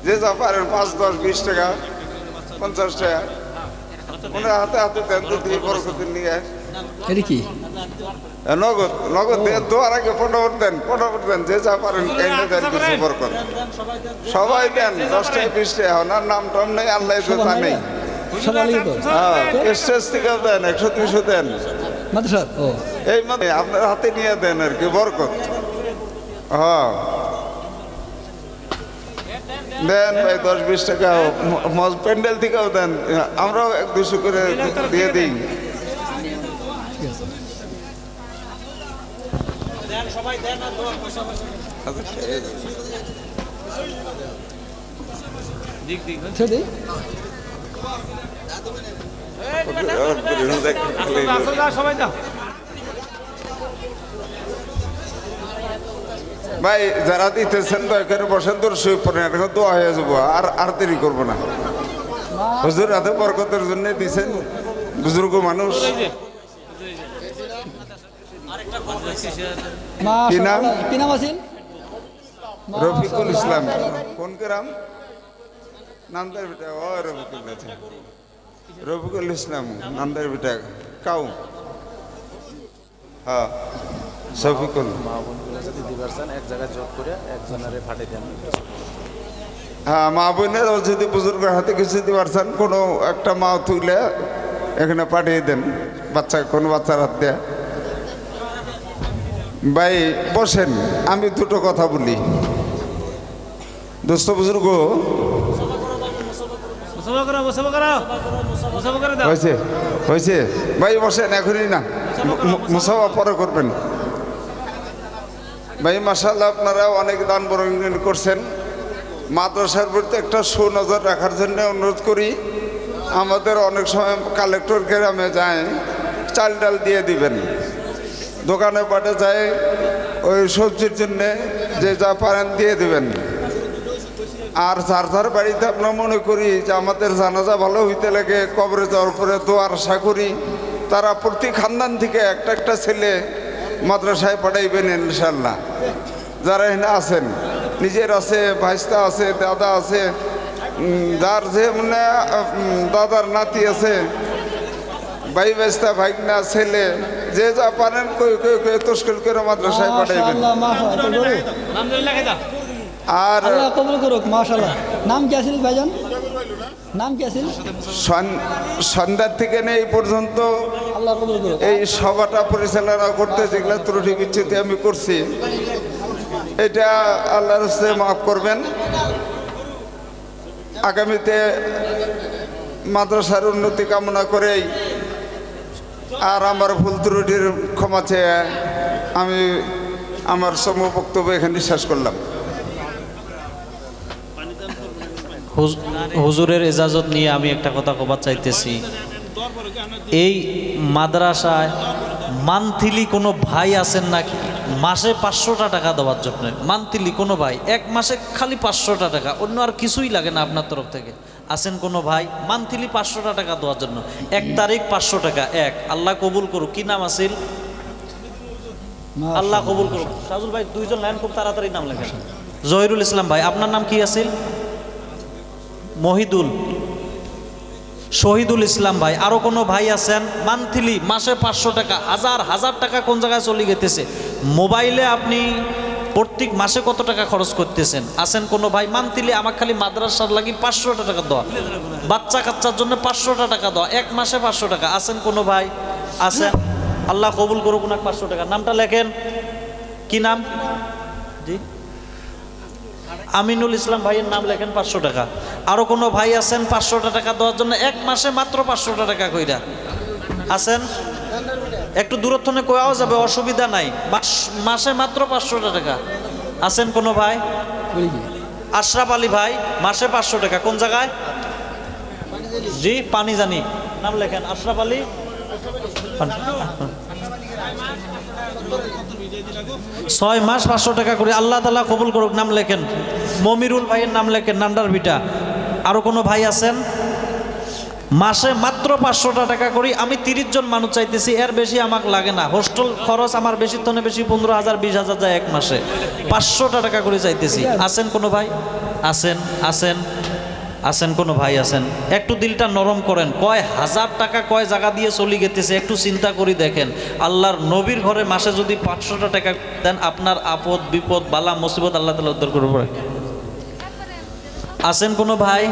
B: যে যা পারেন 5-10 20 টাকা 50 টাকা ওনার হাতে হাতে দেন তো দিয়ে বরকতে নিয়ে।
A: এটা কি
B: নগদ নগদ দিয়ে দোয়ার আগে ফটোফট দেন, যে যা পারেন এনে দেন কিছু বরকত। সবাই দেন 10 টাকা 20 টাকা, ওনার নাম টাম নেই, আল্লাহ তো তা নেই।
A: সবাই তো
B: হ্যাঁ, স্টেজ থেকে দেন 100-200 দেন।
A: মাদ্রাসা ও
B: এই মানে আপনার হাতে নিয়ে দেন আর কি বরকত। হ্যাঁ দেন ভাই 10-20 টাকা প্যান্ডেল থেকেও দেন, আমরাও 1-200 করে দিয়ে দিই।
D: সবাই দেন আর দোয়া পয়সা দিক দিক
A: সেটাই।
C: সবাই দাও।
B: ভাই যারা দিতেছেন দয়া করে বসেন, তোর শুয়ে পড়েন, এখন দোয়া হয়ে যাবো, আর দেরি করবো না। হুজুর হাতে বরকতের জন্য দিছেন, বুজুর্গ মানুষ। কি নাম?
A: কি নাম আছে?
B: রফিকুল ইসলাম। কোন গ্রাম? নান্দার বেটা। ও রফিকুল আছে, রফিকুল ইসলাম নান্দার বেটা কাউ। হ্যাঁ শফিকুল।
E: এক জায়গায় জব করে একজনের ফাটে দেন।
B: হ্যাঁ, মা বোনের যদি বুজুর্গের হাতে কিছু দিতে পারছেন, কোনো একটা মা তুলে এখানে পাঠিয়ে দেন, বাচ্চা কোনো বাচ্চার হাত দেয়া। ভাই বসেন, আমি দুটো কথা বলি। দোস্ত বুজুর্গ হয়েছে হয়েছে ভাই বসেন, এখনই না, মুসাফা পরে করবেন। ভাই মাশাআল্লাহ, আপনারা অনেক দান বরঙ্গন করছেন। মাদ্রাসার প্রতি একটা সুনজর রাখার জন্য অনুরোধ করি। আমাদের অনেক সময় কালেক্টর গ্রামে যায়, চাল ডাল দিয়ে দিবেন। দোকানে পাটে যায় ওই সবজির জন্যে যে যা পারেন দিয়ে দিবেন। আর যার বাড়িতে আমরা মনে করি যে আমাদের জানাজা ভালো হইতে লাগে, কবরে যাওয়ার পরে দোয়ার আশা করি, তারা প্রতি খানদান থেকে একটা একটা ছেলে মাদ্রাসায় পাঠাইবেন ইনশাল্লাহ। যারা এখানে আছেন, নিজের আছে, ভাইস্তা আছে, দাদা আছে, যার যে মানে দাদার নাতি আছে, ভাই ভাইস্তা, ভাইগনা, ছেলে, যে যা পারেন তস্কুল করে মাদ্রাসায় পাঠাইবেন। আর
A: আল্লাহ কবুল করুক, মাশাআল্লাহ। নাম কি আছিল ভাইজান? নাম কি আছিল?
B: সন্ধ্যার থেকে এই পর্যন্ত
A: আল্লাহ কবুল করুক।
B: এই সভাটা পরিচালনা করতে যেগুলো ত্রুটি বিচ্যুতি আমি করছি, এটা আল্লাহর হস্তে মাফ করবেন। আগামীতে মাদ্রাসার উন্নতি কামনা করেই আর আমার ভুল ত্রুটির ক্ষমা চেয়ে আমি আমার সমূহ বক্তব্য এখানে শেষ করলাম।
D: হুজুরের ইজাজত নিয়ে আমি একটা কথা কবার চাইতেছি। এই মাদ্রাসায় মান্থলি কোনো ভাই আছেন নাকি মাসে 500টা টাকা দেওয়ার জন্য? মান্থলি কোনো ভাই এক মাসে খালি 500টা টাকা, অন্য আর কিছুই লাগে না আপনার তরফ থেকে? আছেন কোনো ভাই মান্থলি 500টা টাকা দেওয়ার জন্য? 1 তারিখ 500 টাকা। আল্লাহ কবুল করুক। কি নাম আছিল? আল্লাহ কবুল করুক। সাজুল ভাই 2জন লাইন খুব তাড়াতাড়ি নাম লেখেন। জহিরুল ইসলাম ভাই, আপনার নাম কি আছিল? মহিদুল, শহীদুল ইসলাম ভাই। আরো কোনো ভাই আছেন? মান্থলি মাসে 500 টাকা, হাজার হাজার টাকা কোন জায়গায় চলে গেতেছে। মোবাইলে আপনি প্রত্যেক মাসে কত টাকা খরচ করতেছেন? আছেন কোনো ভাই? মান্থলি আমার খালি মাদ্রাসার লাগি 500টা টাকা দেওয়া, বাচ্চা কাচ্চার জন্য 500টা টাকা দেওয়া, এক মাসে 500 টাকা। আছেন কোনো ভাই? আছেন? আল্লাহ কবুল করুক ওনাকে 500 টাকা। নামটা লেখেন। কি নাম? জি, আমিনুল ইসলাম ভাইয়ের নাম লেখেন, 500 টাকা। আরো কোনো ভাই আছেন 500টা টাকা দেওয়ার জন্য? এক মাসে মাত্র 500টা টাকা কইরা আছেন? একটু দূরত্ব নিয়ে কোয়াও যাবে, অসুবিধা নাই। মাসে মাত্র 500টা টাকা। আছেন কোনো ভাই? আশরাফ আলী ভাই, মাসে 500 টাকা। কোন জায়গায়? জি, পানি জানি। নাম লেখেন। আশরাফ আলী, 6 মাস 500 টাকা করে। আল্লাহ তাআলা কবুল করুক। নাম লেখেন। মমিরুল ভাইয়ের নাম লেখেন, নান্ডার ভিটা। আরো কোনো ভাই আছেন? মাসে মাত্র 500টা টাকা করি। আমি 30 জন মানুষ চাইতেছি, এর বেশি আমাকে লাগে না। হোস্টেল খরচ আমার বেশি তনে বেশি 15,000 20,000 যায় এক মাসে। 500টা টাকা করে চাইতেছি। আছেন কোনো ভাই? আছেন? আছেন? আছেন কোনো ভাই? আছেন? একটু দিলটা নরম করেন। কয় হাজার টাকা কয় জায়গা দিয়ে চলে গেতেছে, একটু চিন্তা করি দেখেন। আল্লাহর নবীর ঘরে মাসে যদি 500টা টাকা দেন, আপনার আপদ বিপদ বালা মুসিবত আল্লাহ তাআলা উদ্ধার করবে। আছেন কোনো ভাই?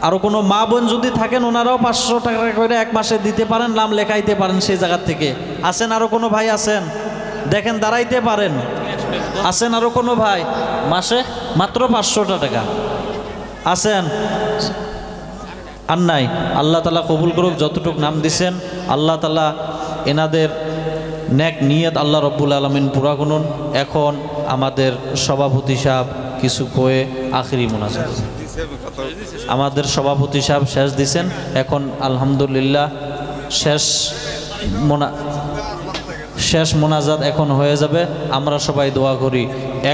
D: আরো কোনো মা বোন যদি থাকেন, ওনারাও 500 টাকা করে এক মাসে দিতে পারেন, নাম লেখাইতে পারেন সেই জায়গার থেকে। আছেন? আরো কোনো ভাই আছেন? দেখেন, দাঁড়াইতে পারেন। আছেন আরো কোনো ভাই? মাসে মাত্র 500টা টাকা। আছেন? আর নাই? আল্লাহ তাআলা কবুল করুক। যতটুক নাম দিছেন আল্লাহ তাআলা এনাদের নেক নিয়ত আল্লাহ রব্বুল আলামিন পুরা করুন। এখন আমাদের সভাপতি সাহেব কিছু কয়ে আখিরি মোনাজাত। আমাদের সভাপতি সাহেব শেষ দিছেন। এখন আলহামদুলিল্লাহ শেষ মোনাজাত এখন হয়ে যাবে। আমরা সবাই দোয়া করি।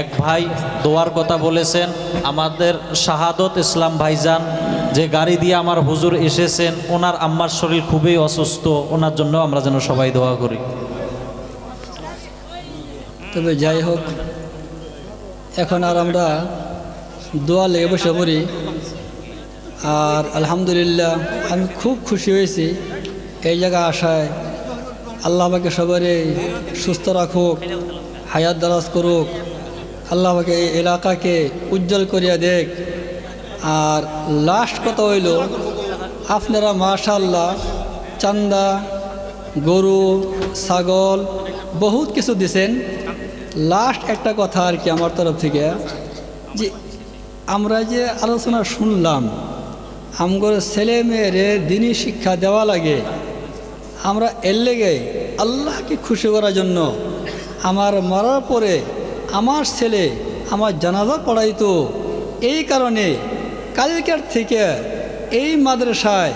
D: এক ভাই দোয়ার কথা বলেছেন, আমাদের শাহাদত ইসলাম ভাইজান, যে গাড়ি দিয়ে আমার হুজুর এসেছেন, ওনার আম্মার শরীর খুবই অসুস্থ, ওনার জন্য আমরা যেন সবাই দোয়া করি।
A: তবে যাই হোক, এখন আর আমরা দোয়া লেগে বসে পড়ি। আর আলহামদুলিল্লাহ আমি খুব খুশি হয়েছি এই জায়গায় আসায়। আল্লাহ আমাকে সবারই সুস্থ রাখুক, হায়াত দারাজ করুক। আল্লাহ আমাকে এই এলাকাকে উজ্জ্বল করিয়া দেখ। আর লাস্ট কথা হইল, আপনারা মাশাআল্লাহ চান্দা, গরু, ছাগল বহুত কিছু দিছেন। লাস্ট একটা কথা আর কি আমার তরফ থেকে, যে আমরা যে আলোচনা শুনলাম, আমগর ছেলে মেয়েরে দিনী শিক্ষা দেওয়া লাগে। আমরা এর লেগে আল্লাহকে খুশি করার জন্য আমার মরার পরে আমার ছেলে আমার জানাজা পড়াইতো। এই কারণে কালকের থেকে এই মাদ্রাসায়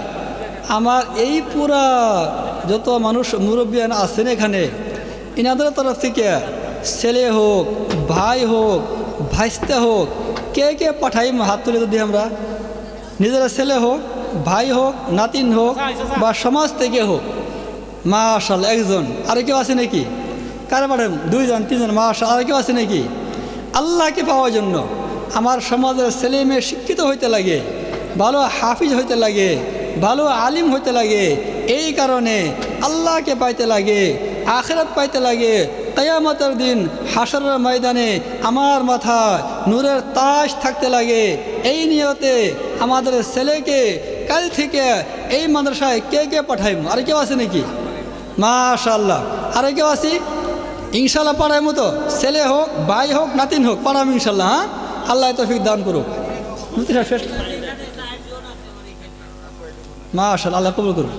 A: আমার এই পুরা যত মানুষ মুরব্বিয়ান আছেন এখানে, ইনাদের তরফ থেকে ছেলে হোক, ভাই হোক, ভাইস্তা হোক, কে কে পাঠাই হাত তুলে যদি আমরা নিজেরা, ছেলে হোক, ভাই হোক, নাতিন হোক বা সমাজ থেকে হোক, মাশাআল্লাহ একজন, আর কেউ আছে নাকি? কারে পাঠান? দুইজন তিনজন, মাশাআল্লাহ। আর কেউ আছে নাকি? আল্লাহকে পাওয়ার জন্য আমার সমাজের ছেলে মেয়ে শিক্ষিত হইতে লাগে, ভালো হাফিজ হইতে লাগে, ভালো আলিম হইতে লাগে, এই কারণে আল্লাহকে পাইতে লাগে, আখিরাত পাইতে লাগে। কিয়ামতের দিন হাশরের ময়দানে আমার মাথায় নূরের তাজ থাকতে লাগে। এই নিয়তে আমাদের ছেলেকে কাল থেকে এই মাদ্রাসায় কে কে পাঠাইব? আর কেউ আছে নাকি? মাশাআল্লাহ। আর কেউ আছে? ইনশাল্লাহ পাঠাইব তো, ছেলে হোক, ভাই হোক, নাতিন হোক, পাঠাম ইনশাল্লাহ। হ্যাঁ, আল্লাহ তৌফিক দান করুক। মাশাআল্লাহ, আল্লাহ কবুল করুক।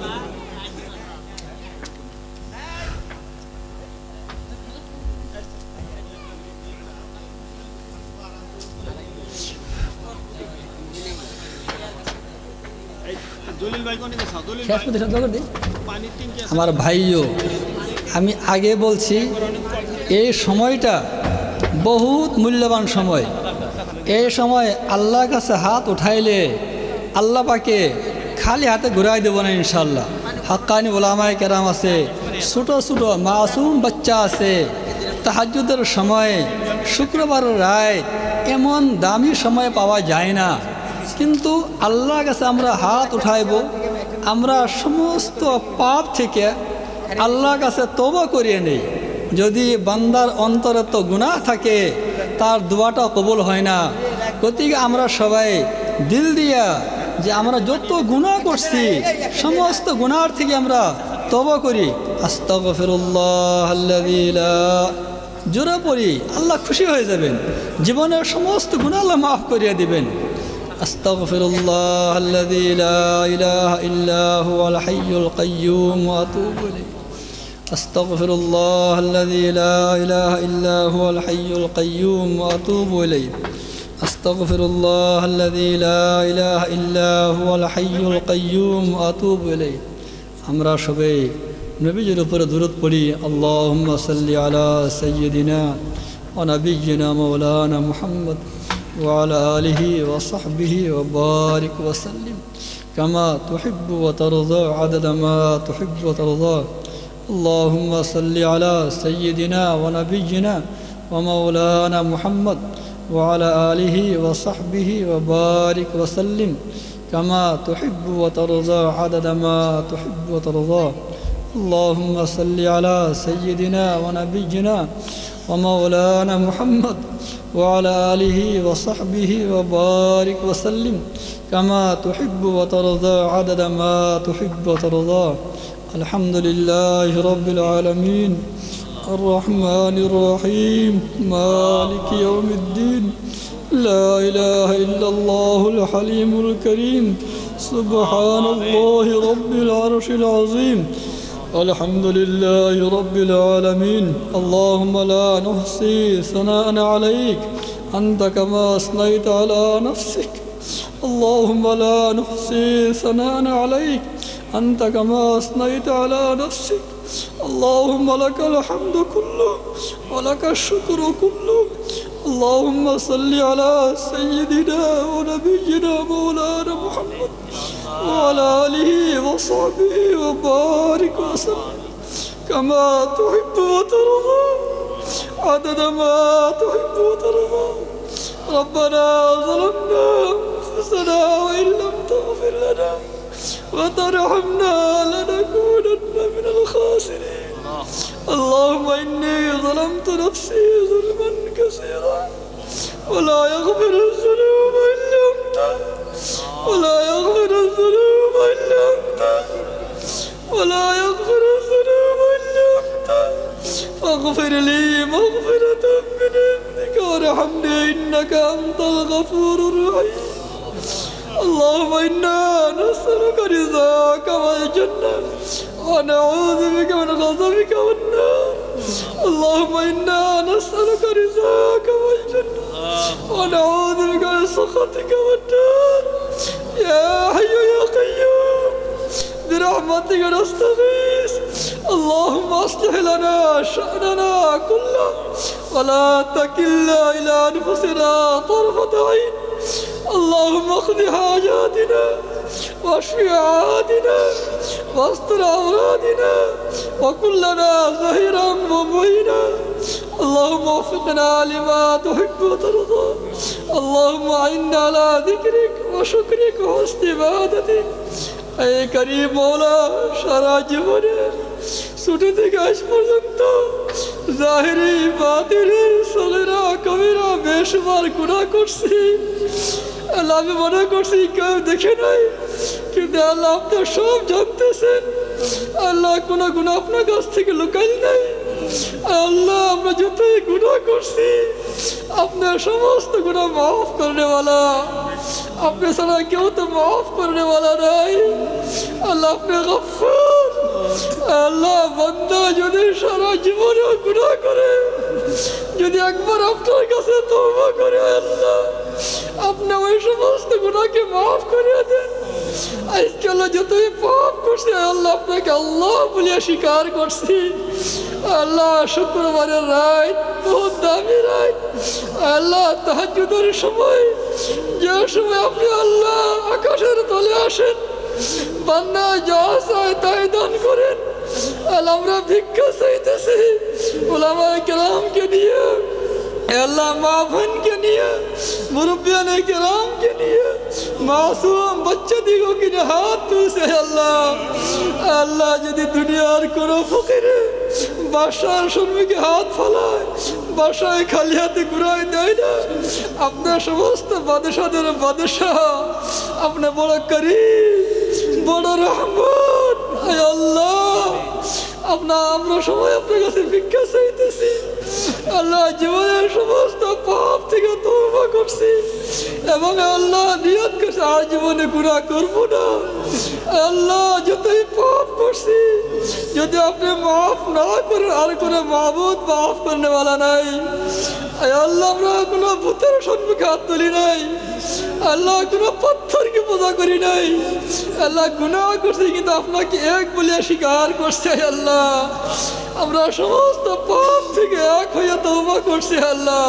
A: আমার ভাইও, আমি আগে বলছি এই সময়টা বহুত মূল্যবান সময়। এই সময় আল্লাহর কাছে হাত উঠাইলে আল্লাহ পাকে খালি হাতে ঘুরাই দেব না ইনশাল্লাহ। হাক্কানি ওলামায়ে কেরাম আছে, ছোটো ছোটো মাসুম বাচ্চা আছে। তাহাজ্জুদের সময়, শুক্রবারের রাত, এমন দামি সময় পাওয়া যায় না। কিন্তু আল্লাহর কাছে আমরা হাত উঠাইব, আমরা সমস্ত পাপ থেকে আল্লাহর কাছে তওবা করিয়ে নেই। যদি বান্দার অন্তরে তো গুনাহ থাকে, তার দোয়াটা কবুল হয় না। গতিকে আমরা সবাই দিল দিয়া যে আমরা যত গুনাহ করছি সমস্ত গুনার থেকে আমরা তওবা করি। আস্তাগফিরুল্লাহাল্লাযী লা, জোরে পড়ি, আল্লাহ খুশি হয়ে যাবেন, জীবনের সমস্ত গুনাহ আল্লাহ মাফ করিয়ে দিবেন। আস্তাগফিরুল্লাহাল্লাযী লা ইলাহা ইল্লা হুয়াল হাইয়ুল কাইয়্যুম ওয়া আতুবু ইলাইহি। আস্তাগফিরুল্লাহাল্লাযী লা ইলাহা ইল্লা হুয়াল হাইয়ুল কাইয়্যুম ওয়া আতুবু ইলাইহি। আস্তাগফিরুল্লাহাল্লাযী লা ইলাহা ইল্লা হুয়াল হাইয়ুল কাইয়্যুম ওয়া আতুবু ইলাইহি। আমরা সবাই নবীজির উপরে দুরূদ পড়ি। আল্লাহুম্মা সাল্লি আলা সাইয়্যিদিনা ওয়া নাবিয়্যিনা মাওলানা মুহাম্মদ ওয়া আলা আলিহি ওয়া সাহবিহি ওয়া বারিক ওয়া সাল্লিম কামা তুহিব্বু ওয়া তারদা আদাদা মা তুহিব্বু ওয়া তারদা। আল্লাহুম্মা সাল্লি আলা সাইয়্যিদিনা ওয়া নাবিয়্যিনা ওয়া মাওলানা মুহাম্মদ ওয়া আলা আলিহি ওয়া সাহবিহি ওয়া বারিক ওয়া সাল্লিম কামা তুহিব্বু ওয়া তারদা আদাদা মা তুহিব্বু ওয়া তারদা। اللهم صل على سيدنا ونبينا ومولانا محمد وعلى آله وصحبه وبارك وسلم كما تحب وترضى عدد ما تحب وترضى. الحمد لله رب العالمين الرحمن الرحيم مالك يوم الدين لا إله إلا الله الحليم الكريم سبحان الله رب العرش العظيم الحمد لله رب العالمين. اللهم لا نحصي ثناء عليك أنت كما أثنيت على نفسك. اللهم لا نحصي ثناء عليك أنت كما أثنيت على نفسك. اللهم لك الحمد كله ولك الشكر كله. اللهم صل على سيدنا ونبينا مولانا محمد وعلى آله وصحبه وبارك وسلم كما تحب وترضى عدد ما تحب وترضى. ربنا ظلمنا أنفسنا وإن لم تغفر لنا وترحمنا لنكونن من الخاسرين. اللهم إني ظلمت نفسي ظلما كثيرا ولا يغفر الذنوب إلا أنت ولا يغفر الذنوب إلا أنت ولا يغفر الذنوب إلا أنت فاغفر لي مغفرة من عندك وارحمني إنك أنت الغفور الرحيم. اللهم إنا نسألك رضاك والجنة ونعوذ بك من غضبك والنار. اللهم إنا نسألك رضاك والجنة ونعوذ بك من سخطك والنار. يا حي يا قيوم برحمتك نستغيث. اللهم أصلح لنا شأننا كله ولا تكلنا إلى أنفسنا طرفة عين. اللهم اقض حاجاتنا واشف عادنا واستر عوراتنا وكن لنا ظهيرا ومعينا اللهم وفقنا لما تحب وترضى اللهم أعنا على ذكرك وشكرك وحسن عبادتك اے کریم مولا সারা জীবনে ছোট থেকে আজ পর্যন্ত জাহিরি বাতিনি সগীরা কবিরা বেশুমার গুনাহ করছি আল্লাহ আমি মনে করছি কেউ দেখে নাই কিন্তু আল্লাহ আপনি সব জানতেছেন আল্লাহ কোনো গুনাহ আপনার কাছ থেকে লুকাই নাই আল্লাহ আমরা যতই গুনাহ করছি আপনার সমস্ত গুনাহ মাফ করনে वाला अपने सना क्यों तो माफ करने वाला नहीं अल्लाह अपने गफ्फार अल्लाह बंदा যদি সারা জীবনে গুনাহ করে যদি একবার আপনার কাছে তওবা করে আল্লাহ আপনি ওই সমস্ত গুনাহকে maaf করে দেন আজকে আল্লাহ যতই পাপ করছে আল্লাহ আপনাকে আল্লাহ বলে স্বীকার করছি আল্লাহ শুক্রবারের রাত বহুত দামি রাত আল্লাহ তাহাজ্জুদের সময় যে সময় আপনি আল্লাহ আকাশের তলে আসেন বান্দা যা চায় তাই দান করেন আল্লাহ আমরা ভিক্ষা চাইতেছি উলামায়ে কেরামকে নিয়ে আল্লাহ মা বোনকে নিয়ে মুরব্বিয়ানে কেরামকে নিয়ে মাসুম বাচ্চাদিগকে নিয়ে হাত তুলছে আল্লাহ আল্লাহ যদি দুনিয়ার কোনো ফকিরে বাসার সম্মুখে হাত ফেলায় বাসায় খালি হাতে ঘুরাই দেয় না আপনার সমস্ত বাদশাদের বাদশাহ আপনি বড় করিম বড় রহমান আল্লাহ আমরা সবাই আপনার কাছে ভিক্ষা চাইতেছি আল্লাহ জীবনের সমস্ত পাপ থেকে তওবা করছি এবং আল্লাহ নিয়ত করছি আর জীবনে গুনাহ করব না আল্লাহ যতই পাপ করছি যদি আপনি মাফ না করেন আর কোনো মাবুদ মাফ করনে वाला নাই আল্লাহ আমরা কোনো ভূতের সম্মুখে হাত তুলি নাই আল্লাহ কোনো পাথরকে পূজা করি নাই আল্লাহ গুনাহ করছি কিন্তু আপনাকে এক বলে স্বীকার করছে আল্লাহ আমরা সমস্ত পাপ থেকে এক হয়ে তওবা করছি আল্লাহ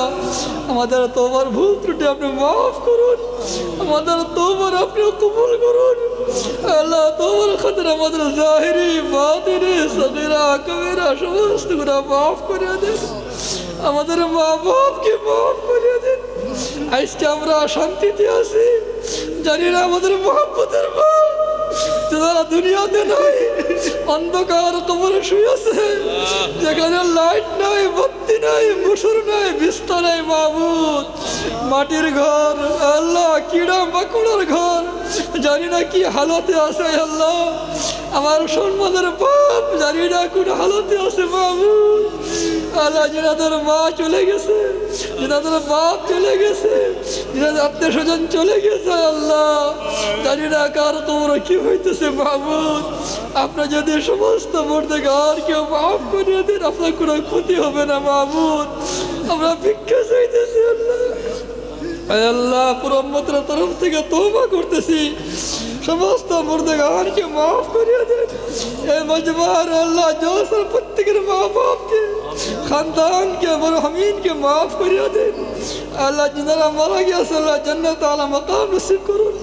A: আমাদের তওবার ভুল ত্রুটি আপনি মাফ করুন আমাদের তওবার আপনি কবুল করুন আল্লাহ তওবার খাতিরে আমাদের জাহিরি বাতিনি সগীরা কবিরা সমস্ত গুনাহ মাফ করে দেন আমাদের মা বাপকে মাফ করে দেন আজকে আমরা শান্তিতে আছি জানি না আমাদের মহব্বতের মা যারা দুনিয়াতে নাই অন্ধকার কবরে শুয়ে আছে যেখানে লাইট নাই বাতি নাই মুসুর নাই বিস্তার নাই মাবুদ মাটির ঘর আল্লাহ কিড়া মাকড়ার ঘর জানি না কি হালতে আছে আল্লাহ আমার সম্মানের বাপ জানি না কোন হালতে আছে মাবুদ আল্লাহ যাদের মা চলে গেছে যাদের বাপ চলে গেছে যাদের আত্মীয় স্বজন চলে গেছে আল্লাহ জানি না কার তোমরা কি হইতেছে মাবুদ আপনি যদি সমস্ত মুর্দেগারকে মাফ করে দেন আপনার কোনো ক্ষতি হবে না মাবুদ আমরা ভিক্ষা চাইতেছি আল্লাহ আল্লাহ পুরো উম্মতের তরফ থেকে তওবা করতেছি সমস্ত মুর্দেগারকে মাফ করে দেন এই মজমার আল্লাহ জোসর প্রত্যেকের মা বাপকে খানদান के मरहमीन के माफ करिए देन अल्लाह जिन्ना मारा गया अल्लाह जन्नत आला मकाम नसीब करुन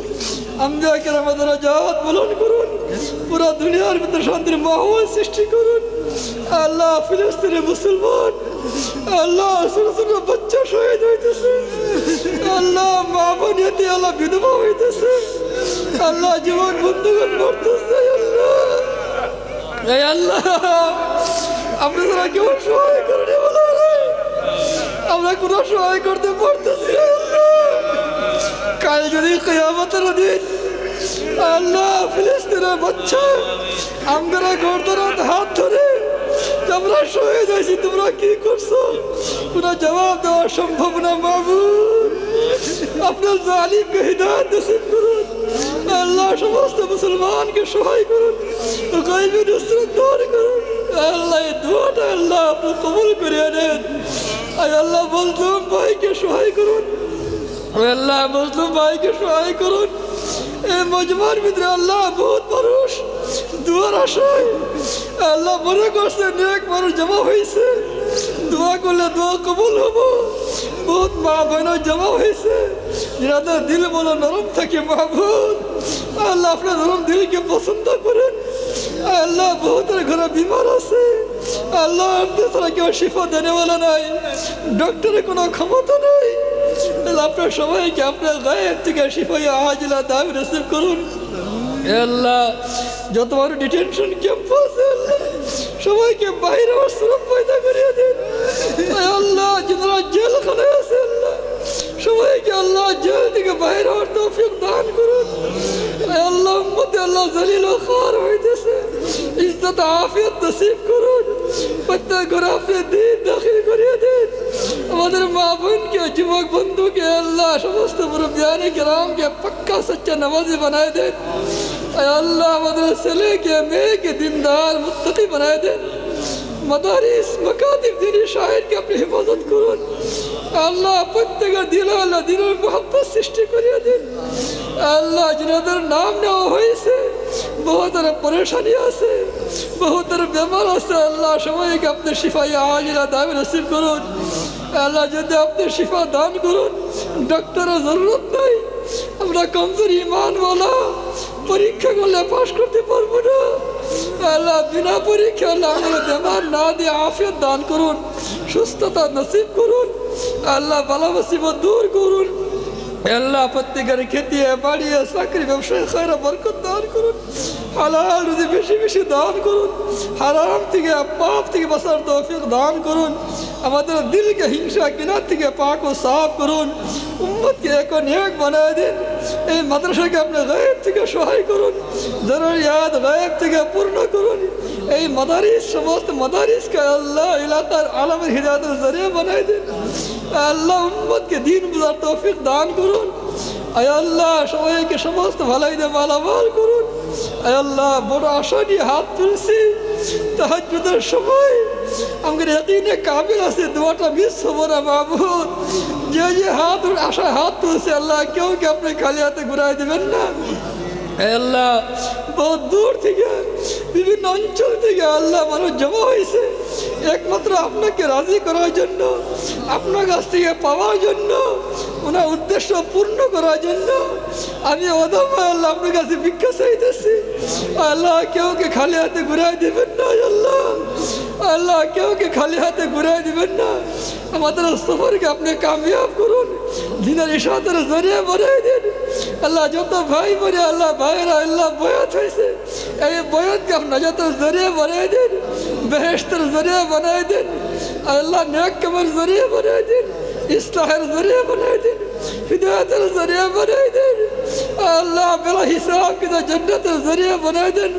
A: अंबिया किराम दरजात बुलंद करुन पूरा दुनियार भीतर शांतिर माहौल सृष्टि करुन अल्लाह फिलिस्तीनी मुसलमान अल्लाह ছোট বাচ্চা শহীদ হইতেছে আল্লাহ মা বোনেতে আল্লাহ বিধবা হইতেছে আল্লাহ জীবন বন্ধুগণ মরতেছে আল্লাহ এই আল্লাহ আপনি যারা কেউ সহায় করে বলা আমরা কোনো সহায় করতে পারতেছি কাল যদি কিয়ামতের দিন আল্লাহ ফিলিস্তিনের বাচ্চা আমরা গর্দনাত হাত ধরে আমরা শহীদ হয়েছি তোমরা কি করছো কোনো জবাব দেওয়া সম্ভব না মাবুদ আপনার জালিমকে হিদায়াত নসিব করুন আল্লাহ সমস্ত মুসলমানকে সহায় করুন গায়বী নুসরত দান করুন আল্লাহ এই দোয়াটা আল্লাহ আপনি কবুল করে নেন আল্লাহ মজলুম ভাইকে সহায় করুন আল্লাহ মজলুম ভাইকে সহায় করুন এই মজমার ভিতরে আল্লাহ বহুত মানুষ দুয়ার আশায় আল্লাহ মনে করছে নেক মানুষ জমা হয়েছে দোয়া করলে দোয়া কবুল হবো বহুত মা বোন জমা হয়েছে যাদের দিল বলো নরম থাকে মাহবুব আল্লাহ আপনার নরম দিলকে পছন্দ করেন बहुत घर बीमार আছে আল্লাহ আপনি ছাড়া কেউ শিফা দেনে वाला নাই ডক্টরের কোনো ক্ষমতা নাই আপনার সবাইকে আপনার গায়েব থেকে শিফা আজিলা দাবি নসিব করুন আল্লাহ যত বড় ডিটেনশন ক্যাম্প আছে সবাইকে বাইরে সুরত পয়দা করিয়ে দেন আল্লাহ যারা জেলখানায় আছে আল্লাহ সবাইকে আল্লাহ জেল থেকে বাইরে হওয়ার তৌফিক দান করুন আল্লাহ উম্মতে আল্লাহ জলিল ও খার হইতেছে ইজ্জত আফিয়ত নসিব করুন প্রত্যেক ঘরে আপনি দিন দাখিল করিয়ে দেন আমাদের মা বোনকে যুবক বন্ধুকে আল্লাহ সমস্ত মুরব্বিয়ানে কেরামকে পাক্কা সচ্চা নামাজি বানায় দেন আল্লাহ আমাদের ছেলেকে মেয়েকে দিনদার মুত্তাকি বানায় দেন मदारिस मकातिब दीनी शायर के अपनी हिफाजत करुन अल्लाह प्रत्येक दिल अल्लाह दिल मोहब्बत सृष्टि करिए दिन अल्लाह जिनाদের नाम নেওয়া হয়েছে बहुत परेशानी আছে बहुत बीमार আছে अल्लाह সবাইকে আপনি শিফা আজিলা দাবি নসিব করুন আল্লাহ যদি আপনি শিফা দান করুন ডক্টরের জরুরত নাই আমরা কমজোর ঈমানওয়ালা পরীক্ষা করলে পাস করতে পারবো না আল্লাহ বিনা পরীক্ষা আল্লাহ আমাদের বেমার না দিয়ে আফিয়ত দান করুন সুস্থতা নসিব করুন আল্লাহ বালা মুসিবত দূর করুন আল্লাহ প্রত্যেকের খেতে বাড়িয়ে চাকরি ব্যবসায় খায়রা বরকত দান করুন হালাল রুজি বেশি বেশি দান করুন হারাম থেকে পাপ থেকে বাঁচার তৌফিক দান করুন আমাদের দিলকে হিংসা কিনার থেকে পাক ও সাফ করুন উম্মতকে এক নেক বানায় দিন এই মাদ্রাসাকে আপনি গায়েব থেকে সহায় করুন জরুরিয়াত গায়েব থেকে পূর্ণ করুন এই মাদারিস সমস্ত মাদারিসকে আল্লাহ এলাকার আলমের হিদায়তের জরিয়া বানায় দিন আল্লাহ উম্মতকে দিন বুঝার তৌফিক দান করুন আয় আল্লাহ সবাইকে সমস্ত ভালাই দিয়ে মালামাল করুন আয় আল্লাহ বড় আশা নিয়ে হাত তুলছি তাহাজ্জুদের সময় আমাদের ইয়াকিনে কাবিল আছে দোয়াটা মিস হবো না মাবুদ যে হাত আশা হাত তুলছে আল্লাহ কেউ কে আপনি খালি হাতে ঘুরাই দেবেন না আল্লাহ বহুত দূর থেকে বিভিন্ন অঞ্চল থেকে আল্লাহ মানুষ জমা হয়েছে একমাত্র আপনাকে রাজি করার জন্য আপনার কাছ থেকে পাওয়ার জন্য ওনার উদ্দেশ্য পূর্ণ করার জন্য আমি অদম্য আল্লাহ আপনার কাছে ভিক্ষা চাইতেছি আল্লাহ কেউকে খালি হাতে ঘুরাই দেবেন না আল্লাহ আল্লাহ কেউকে খালি হাতে ঘুরাই দিবেন না আমাদের সফরকে আপনি কামিয়াব করুন দিনের ইশারাতের জরিয়া বানাই দিন আল্লাহ যত ভাই বোনে আল্লাহ ভাইরা আল্লাহ বয়াত হয়েছে এই বয়াতকে আপনি নাজাতের জরিয়া বানাই দিন বেহেশতের জরিয়া বানাই দিন আল্লাহ নেক কামের জরিয়া বানাই দিন ইসলাহের জরিয়া বানাই দিন হিদায়তের জরিয়া বানাই দিন আল্লাহ বিলা হিসাব কিনা জান্নাতের জরিয়া বানাই দিন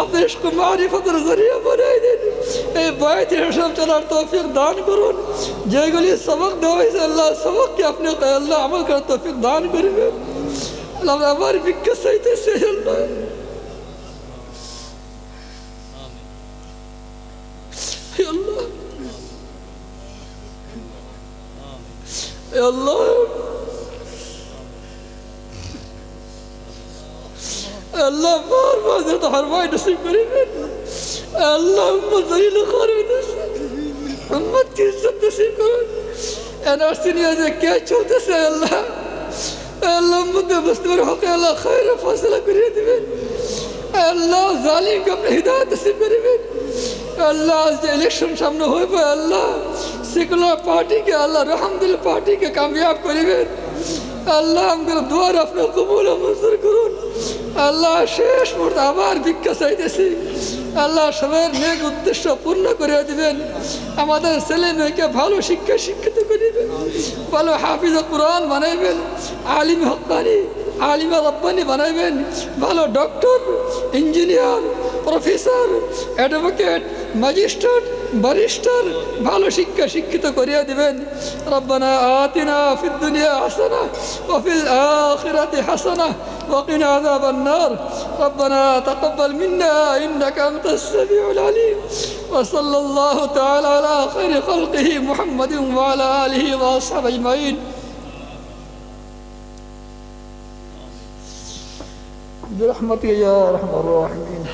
A: আপনি ইশক মারিফতের জরিয়া বানাই দিন এই বায়াতের হিসাব চলার তৌফিক দান করুন যেগুলি সবক দেওয়া হয়েছে আল্লাহ সবককে আপনি আল্লাহ আমল করার তৌফিক দান করবেন আল্লাহ আমরা আবার ভিক্ষা চাইতেছি আল্লাহ আল্লাহ আল্লাহ বারবার যেন হরমায় নসিব করিবেন আল্লাহ উম্মত জলিল খার হইতেছে উম্মতকে ইজ্জত নসিব করুন এনআরসি নিয়ে যে কে চলতেছে আল্লাহ আল্লাহ উম্মতের মুসলিমের হকে আল্লাহ খায়রা ফয়সালা করিয়ে দিবেন আল্লাহ জালিমকে আপনি হিদায়াত নসিব করিবেন আল্লাহ যে ইলেকশন সামনে হইবে আল্লাহ সেকুলার পার্টিকে আল্লাহ রহমদুল পার্টিকে কামিয়াব করিবেন আল্লাহ আমাদের দোয়ার আপনি কবুল মঞ্জুর করুন আল্লাহ শেষ মুহূর্তে আবার ভিক্ষা চাইতেছি আল্লাহ সবার নেক উদ্দেশ্য পূর্ণ করে দিবেন আমাদের ছেলে মেয়েকে ভালো শিক্ষা শিক্ষিত করিবেন ভালো হাফিজ কোরআন বানাইবেন আলিম হক্কানি আলিমা রব্বানি বানাইবেন ভালো doctor engineer professor advocate magistrate barrister ভালো শিক্ষা শিক্ষিত করিয়ে দিবেন রব্বানা আতিনা ফিদ দুনিয়া হাসানা ওয়া ফিল আখিরাতি হাসানা وقنا عذاب النار ربنا تقبل منا إنك أنت السميع العليم وصلى الله تعالى على خير خلقه محمد وعلى آله وأصحابه أجمعين برحمتك يا أرحم الراحمين